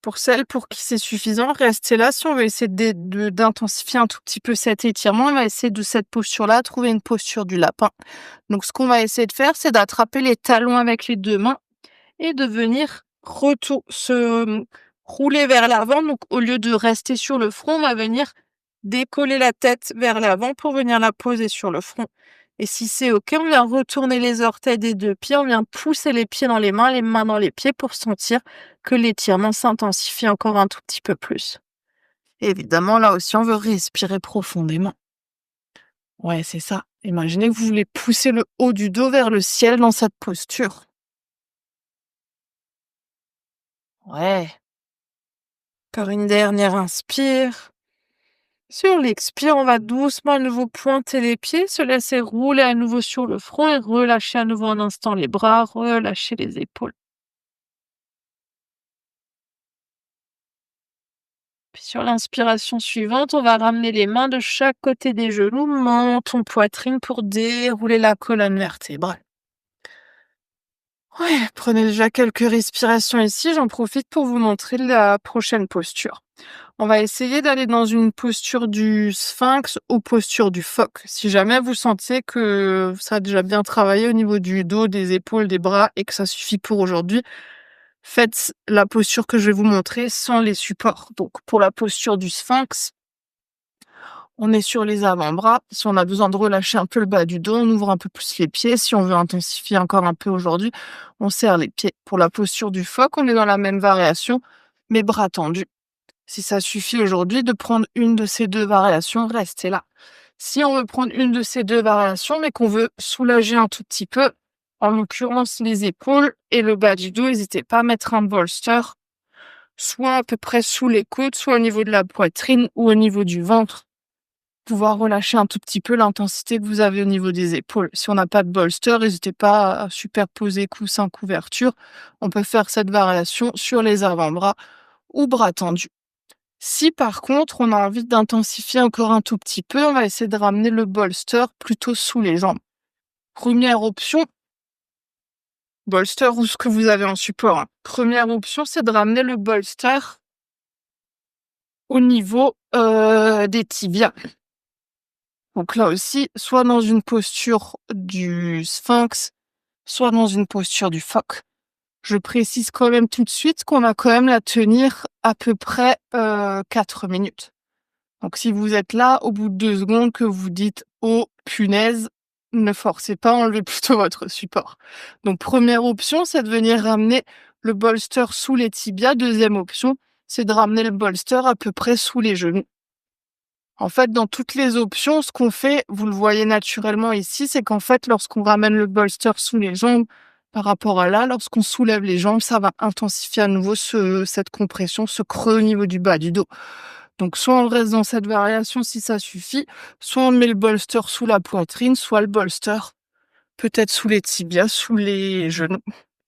pour celles pour qui c'est suffisant, restez là. Si on veut essayer d'intensifier un tout petit peu cet étirement, on va essayer de cette posture-là, trouver une posture du lapin. Donc, ce qu'on va essayer de faire, c'est d'attraper les talons avec les deux mains et de venir rouler vers l'avant. Donc, au lieu de rester sur le front, on va venir décoller la tête vers l'avant pour venir la poser sur le front. Et si c'est OK, on vient retourner les orteils des deux pieds, on vient pousser les pieds dans les mains dans les pieds pour sentir que l'étirement s'intensifie encore un tout petit peu plus. Évidemment, là aussi, on veut respirer profondément. Ouais, c'est ça. Imaginez que vous voulez pousser le haut du dos vers le ciel dans cette posture. Ouais. Encore une dernière inspire. Sur l'expire, on va doucement à nouveau pointer les pieds, se laisser rouler à nouveau sur le front et relâcher à nouveau un instant les bras, relâcher les épaules. Puis sur l'inspiration suivante, on va ramener les mains de chaque côté des genoux, menton, poitrine pour dérouler la colonne vertébrale. Ouais, prenez déjà quelques respirations ici, j'en profite pour vous montrer la prochaine posture. On va essayer d'aller dans une posture du sphinx ou posture du phoque. Si jamais vous sentez que ça a déjà bien travaillé au niveau du dos, des épaules, des bras et que ça suffit pour aujourd'hui, faites la posture que je vais vous montrer sans les supports. Donc pour la posture du sphinx, on est sur les avant-bras. Si on a besoin de relâcher un peu le bas du dos, on ouvre un peu plus les pieds. Si on veut intensifier encore un peu aujourd'hui, on serre les pieds. Pour la posture du phoque, on est dans la même variation, mais bras tendus. Si ça suffit aujourd'hui de prendre une de ces deux variations, restez là. Si on veut prendre une de ces deux variations, mais qu'on veut soulager un tout petit peu, en l'occurrence les épaules et le bas du dos, n'hésitez pas à mettre un bolster, soit à peu près sous les côtes, soit au niveau de la poitrine ou au niveau du ventre. Pouvoir relâcher un tout petit peu l'intensité que vous avez au niveau des épaules. Si on n'a pas de bolster, n'hésitez pas à superposer coussin, couverture. On peut faire cette variation sur les avant-bras ou bras tendus. Si par contre, on a envie d'intensifier encore un tout petit peu, on va essayer de ramener le bolster plutôt sous les jambes. Première option, bolster ou ce que vous avez en support, hein. Première option, c'est de ramener le bolster au niveau des tibias. Donc là aussi, soit dans une posture du sphinx, soit dans une posture du phoque. Je précise quand même tout de suite qu'on va quand même la tenir à peu près 4 minutes. Donc si vous êtes là, au bout de 2 secondes que vous dites: «Oh punaise», ne forcez pas, enlevez plutôt votre support. Donc première option, c'est de venir ramener le bolster sous les tibias. Deuxième option, c'est de ramener le bolster à peu près sous les genoux. En fait, dans toutes les options, ce qu'on fait, vous le voyez naturellement ici, c'est qu'en fait, lorsqu'on ramène le bolster sous les jambes, par rapport à là, lorsqu'on soulève les jambes, ça va intensifier à nouveau cette compression, ce creux au niveau du bas du dos. Donc, soit on reste dans cette variation si ça suffit, soit on met le bolster sous la poitrine, soit le bolster peut-être sous les tibias, sous les genoux.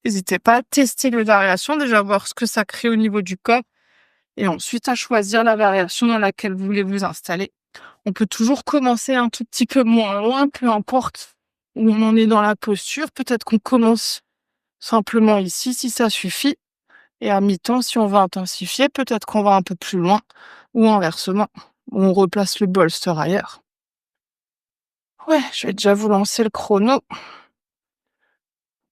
N'hésitez pas à tester les variations, déjà voir ce que ça crée au niveau du corps et ensuite à choisir la variation dans laquelle vous voulez vous installer. On peut toujours commencer un tout petit peu moins loin, peu importe où on en est dans la posture. Peut-être qu'on commence simplement ici, si ça suffit, et à mi-temps, si on veut intensifier, peut-être qu'on va un peu plus loin, ou inversement, on replace le bolster ailleurs. Ouais, je vais déjà vous lancer le chrono,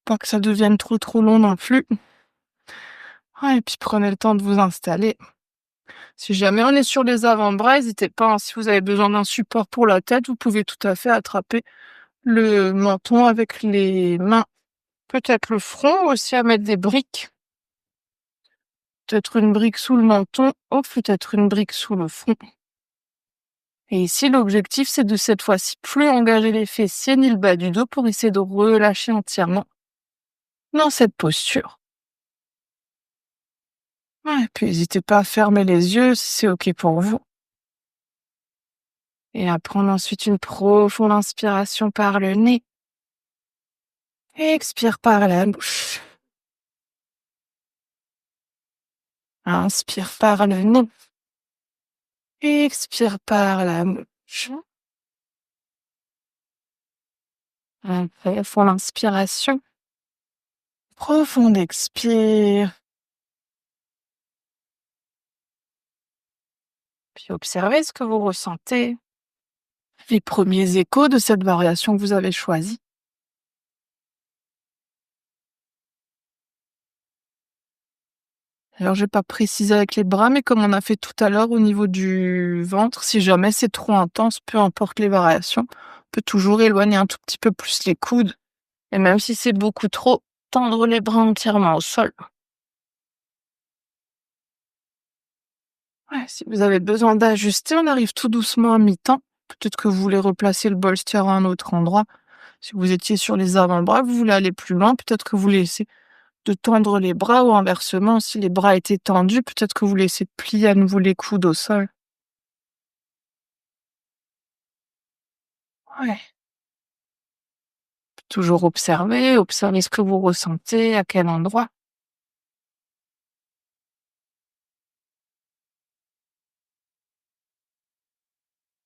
pas que ça devienne trop long non plus. Ouais, et puis prenez le temps de vous installer. Si jamais on est sur les avant-bras, n'hésitez pas, hein, si vous avez besoin d'un support pour la tête, vous pouvez tout à fait attraper le menton avec les mains. Peut-être le front aussi à mettre des briques. Peut-être une brique sous le menton, ou peut-être une brique sous le front. Et ici, l'objectif, c'est de cette fois-ci plus engager les fessiers ni le bas du dos pour essayer de relâcher entièrement dans cette posture. Ouais, et puis n'hésitez pas à fermer les yeux si c'est OK pour vous. Et à prendre ensuite une profonde inspiration par le nez. Et expire par la bouche. Inspire par le nez. Et expire par la bouche. Profonde inspiration. Profonde expire. Puis observez ce que vous ressentez. Les premiers échos de cette variation que vous avez choisie. Alors, je vais pas préciser avec les bras, mais comme on a fait tout à l'heure au niveau du ventre, si jamais c'est trop intense, peu importe les variations, on peut toujours éloigner un tout petit peu plus les coudes. Et même si c'est beaucoup trop, tendre les bras entièrement au sol. Ouais, si vous avez besoin d'ajuster, on arrive tout doucement à mi-temps. Peut-être que vous voulez replacer le bolster à un autre endroit. Si vous étiez sur les avant-bras, vous voulez aller plus loin, peut-être que vous laissez de tendre les bras ou inversement, si les bras étaient tendus, peut-être que vous laissez plier à nouveau les coudes au sol. Ouais. Toujours observer ce que vous ressentez, à quel endroit.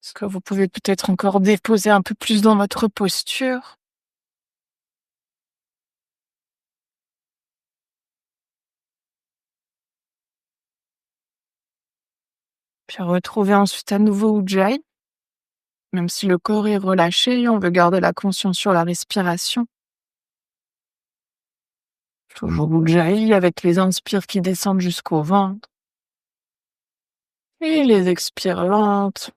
Est-ce que vous pouvez peut-être encore déposer un peu plus dans votre posture? Puis retrouver ensuite à nouveau Ujjayi. Même si le corps est relâché, on veut garder la conscience sur la respiration. Toujours Ujjayi avec les inspires qui descendent jusqu'au ventre. Et les expires lentes.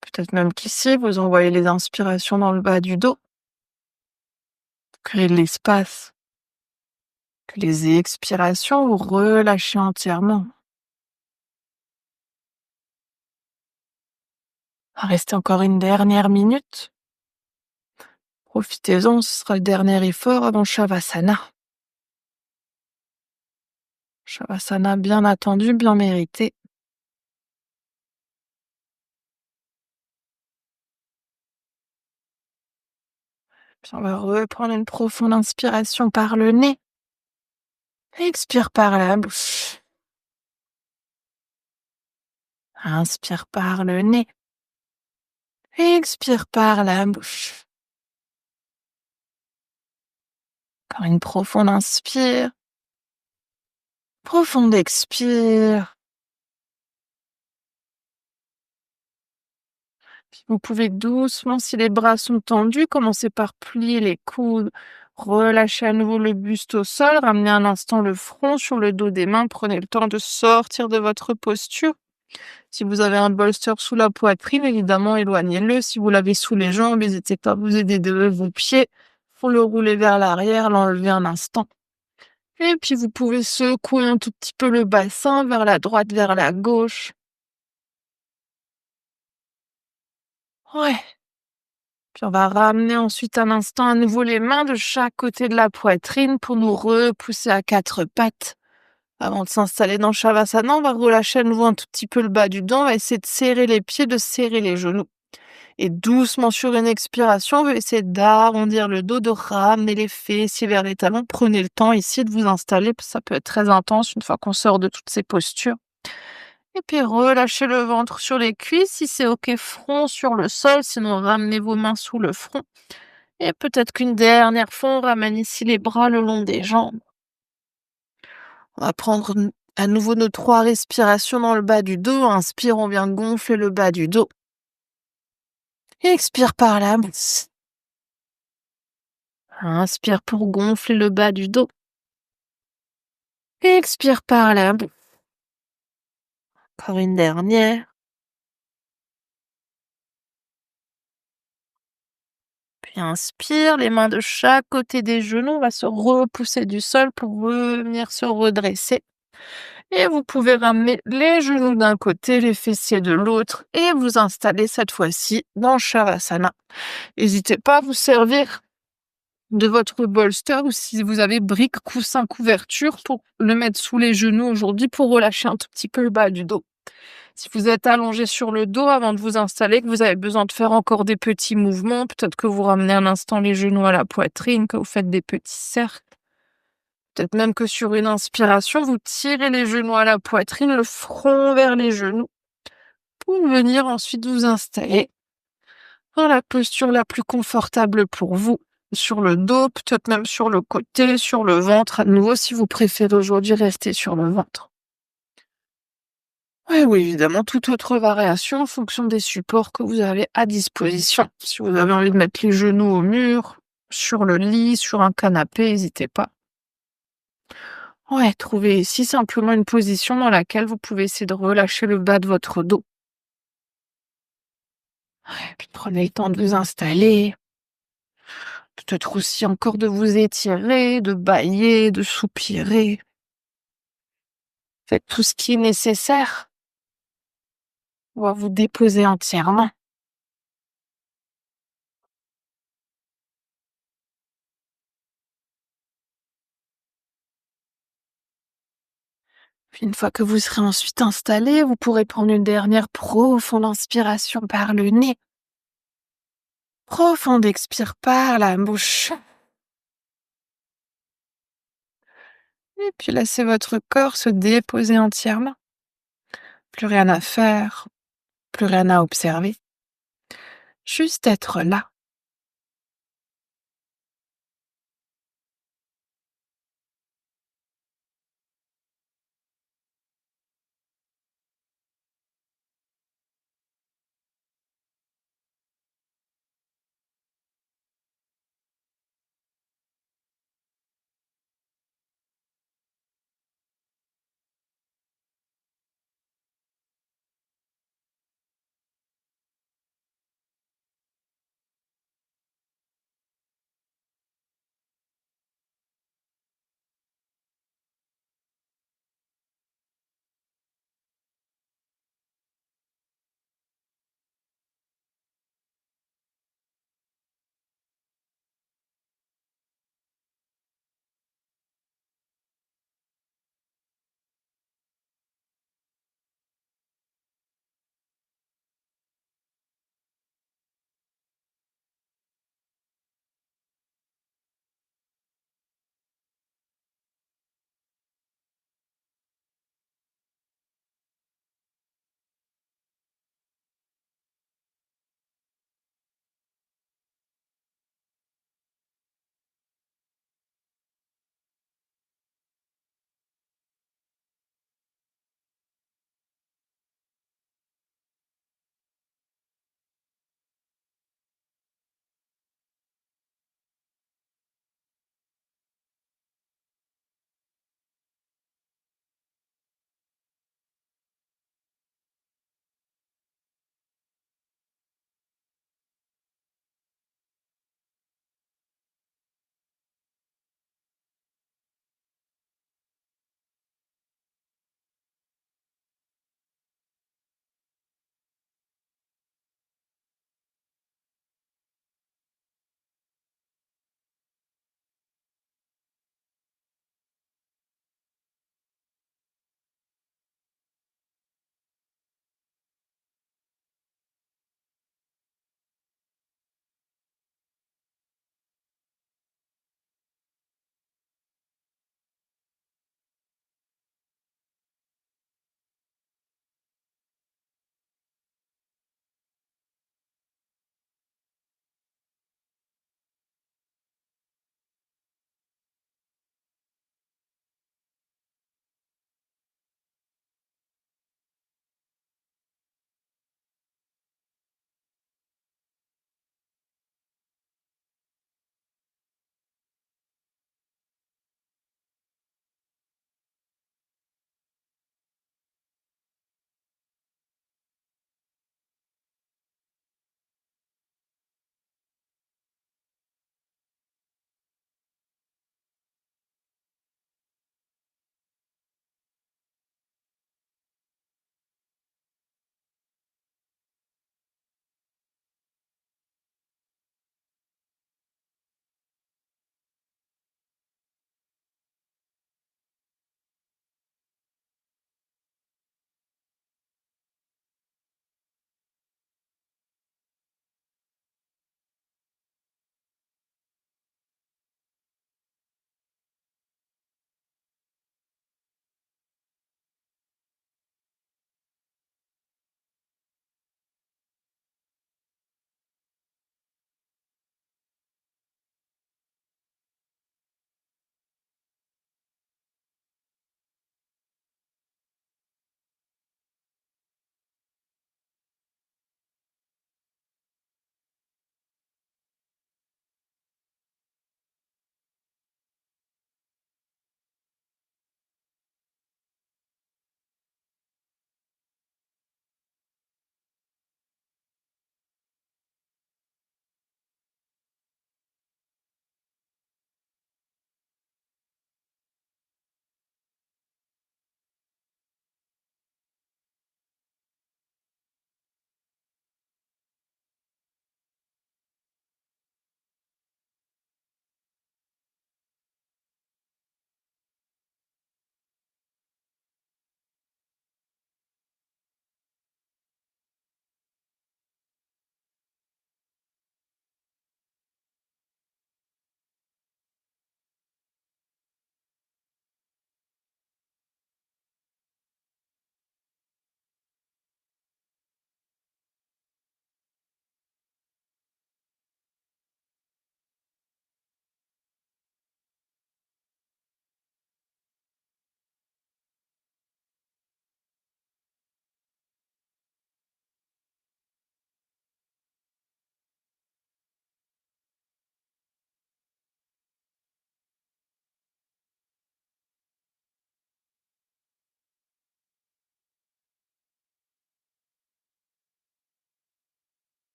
Peut-être même qu'ici, vous envoyez les inspirations dans le bas du dos. Créer de l'espace. Que les expirations vous relâchez entièrement. Restez encore une dernière minute. Profitez-en, ce sera le dernier effort avant Shavasana. Shavasana bien attendu, bien mérité. Puis on va reprendre une profonde inspiration par le nez. Expire par la bouche. Inspire par le nez. Expire par la bouche. Encore une profonde inspire. Profonde expire. Puis vous pouvez doucement, si les bras sont tendus, commencer par plier les coudes. Relâchez à nouveau le buste au sol. Ramenez un instant le front sur le dos des mains. Prenez le temps de sortir de votre posture. Si vous avez un bolster sous la poitrine, évidemment, éloignez-le. Si vous l'avez sous les jambes, n'hésitez pas à vous aider de vos pieds. Faut le rouler vers l'arrière, l'enlever un instant. Et puis, vous pouvez secouer un tout petit peu le bassin vers la droite, vers la gauche. Ouais. Puis, on va ramener ensuite un instant à nouveau les mains de chaque côté de la poitrine pour nous repousser à quatre pattes. Avant de s'installer dans Shavasana, on va relâcher à nouveau un tout petit peu le bas du dos. On va essayer de serrer les pieds, de serrer les genoux. Et doucement sur une expiration, vous essayez d'arrondir le dos, de ramener les fessiers vers les talons. Prenez le temps ici de vous installer, parce que ça peut être très intense une fois qu'on sort de toutes ces postures. Et puis relâchez le ventre sur les cuisses, si c'est OK, front sur le sol, sinon ramenez vos mains sous le front. Et peut-être qu'une dernière fois, on ramène ici les bras le long des jambes. On va prendre à nouveau nos 3 respirations dans le bas du dos. Inspire, on vient gonfler le bas du dos. Expire par la bouche. Inspire pour gonfler le bas du dos. Expire par la bouche. Encore une dernière. Puis inspire, les mains de chaque côté des genoux. On va se repousser du sol pour revenir se redresser. Et vous pouvez ramener les genoux d'un côté, les fessiers de l'autre et vous installer cette fois-ci dans Shavasana. N'hésitez pas à vous servir de votre bolster ou si vous avez brique, coussin, couverture pour le mettre sous les genoux aujourd'hui pour relâcher un tout petit peu le bas du dos. Si vous êtes allongé sur le dos avant de vous installer, que vous avez besoin de faire encore des petits mouvements, peut-être que vous ramenez un instant les genoux à la poitrine, que vous faites des petits cercles. Peut-être même que sur une inspiration, vous tirez les genoux à la poitrine, le front vers les genoux, pour venir ensuite vous installer dans la posture la plus confortable pour vous. Sur le dos, peut-être même sur le côté, sur le ventre, à nouveau si vous préférez aujourd'hui rester sur le ventre. Ouais, oui, évidemment, toute autre variation en fonction des supports que vous avez à disposition. Si vous avez envie de mettre les genoux au mur, sur le lit, sur un canapé, n'hésitez pas. Ouais, trouvez ici simplement une position dans laquelle vous pouvez essayer de relâcher le bas de votre dos. Et puis prenez le temps de vous installer. Peut-être aussi encore de vous étirer, de bâiller, de soupirer. Faites tout ce qui est nécessaire. On va vous déposer entièrement. Puis une fois que vous serez ensuite installé, vous pourrez prendre une dernière profonde inspiration par le nez. Profonde expire par la bouche. Et puis laissez votre corps se déposer entièrement. Plus rien à faire, plus rien à observer. Juste être là.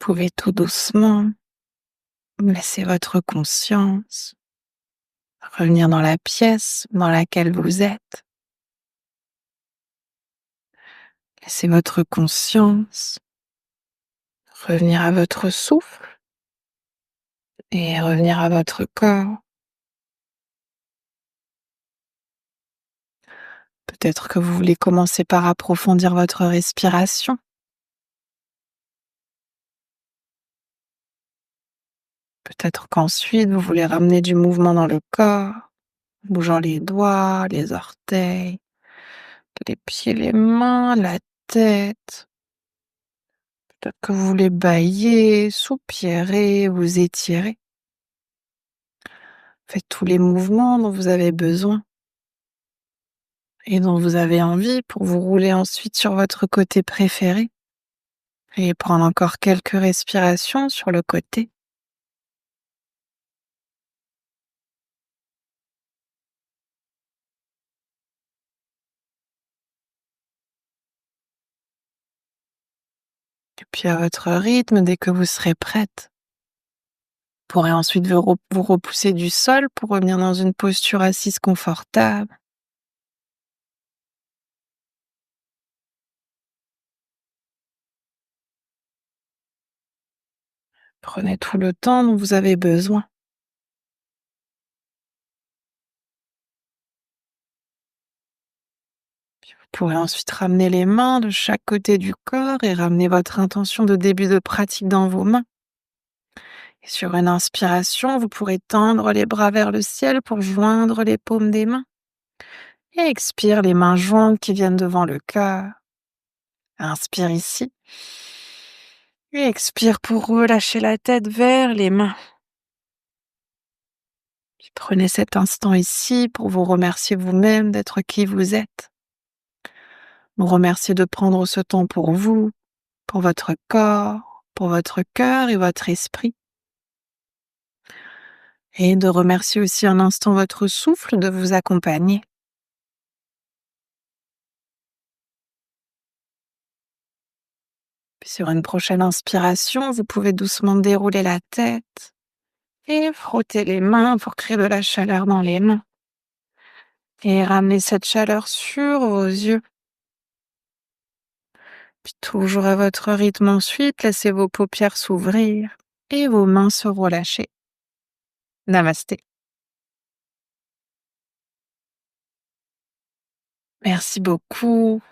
pouvez tout doucement laisser votre conscience revenir dans la pièce dans laquelle vous êtes. Laissez votre conscience revenir à votre souffle et revenir à votre corps. Peut-être que vous voulez commencer par approfondir votre respiration. Peut-être qu'ensuite vous voulez ramener du mouvement dans le corps, bougeant les doigts, les orteils, les pieds, les mains, la tête. Peut-être que vous voulez bâiller, soupirer, vous étirer. Faites tous les mouvements dont vous avez besoin et dont vous avez envie pour vous rouler ensuite sur votre côté préféré et prendre encore quelques respirations sur le côté. Et puis à votre rythme, dès que vous serez prête, vous pourrez ensuite vous repousser du sol pour revenir dans une posture assise confortable. Prenez tout le temps dont vous avez besoin. Vous pourrez ensuite ramener les mains de chaque côté du corps et ramener votre intention de début de pratique dans vos mains. Et sur une inspiration, vous pourrez tendre les bras vers le ciel pour joindre les paumes des mains. Et expire les mains jointes qui viennent devant le cœur. Inspire ici. Et expire pour relâcher la tête vers les mains. Puis prenez cet instant ici pour vous remercier vous-même d'être qui vous êtes. Vous remercier de prendre ce temps pour vous, pour votre corps, pour votre cœur et votre esprit. Et de remercier aussi un instant votre souffle de vous accompagner. Puis sur une prochaine inspiration, vous pouvez doucement dérouler la tête et frotter les mains pour créer de la chaleur dans les mains. Et ramener cette chaleur sur vos yeux. Puis toujours à votre rythme ensuite, laissez vos paupières s'ouvrir et vos mains se relâcher. Namasté. Merci beaucoup.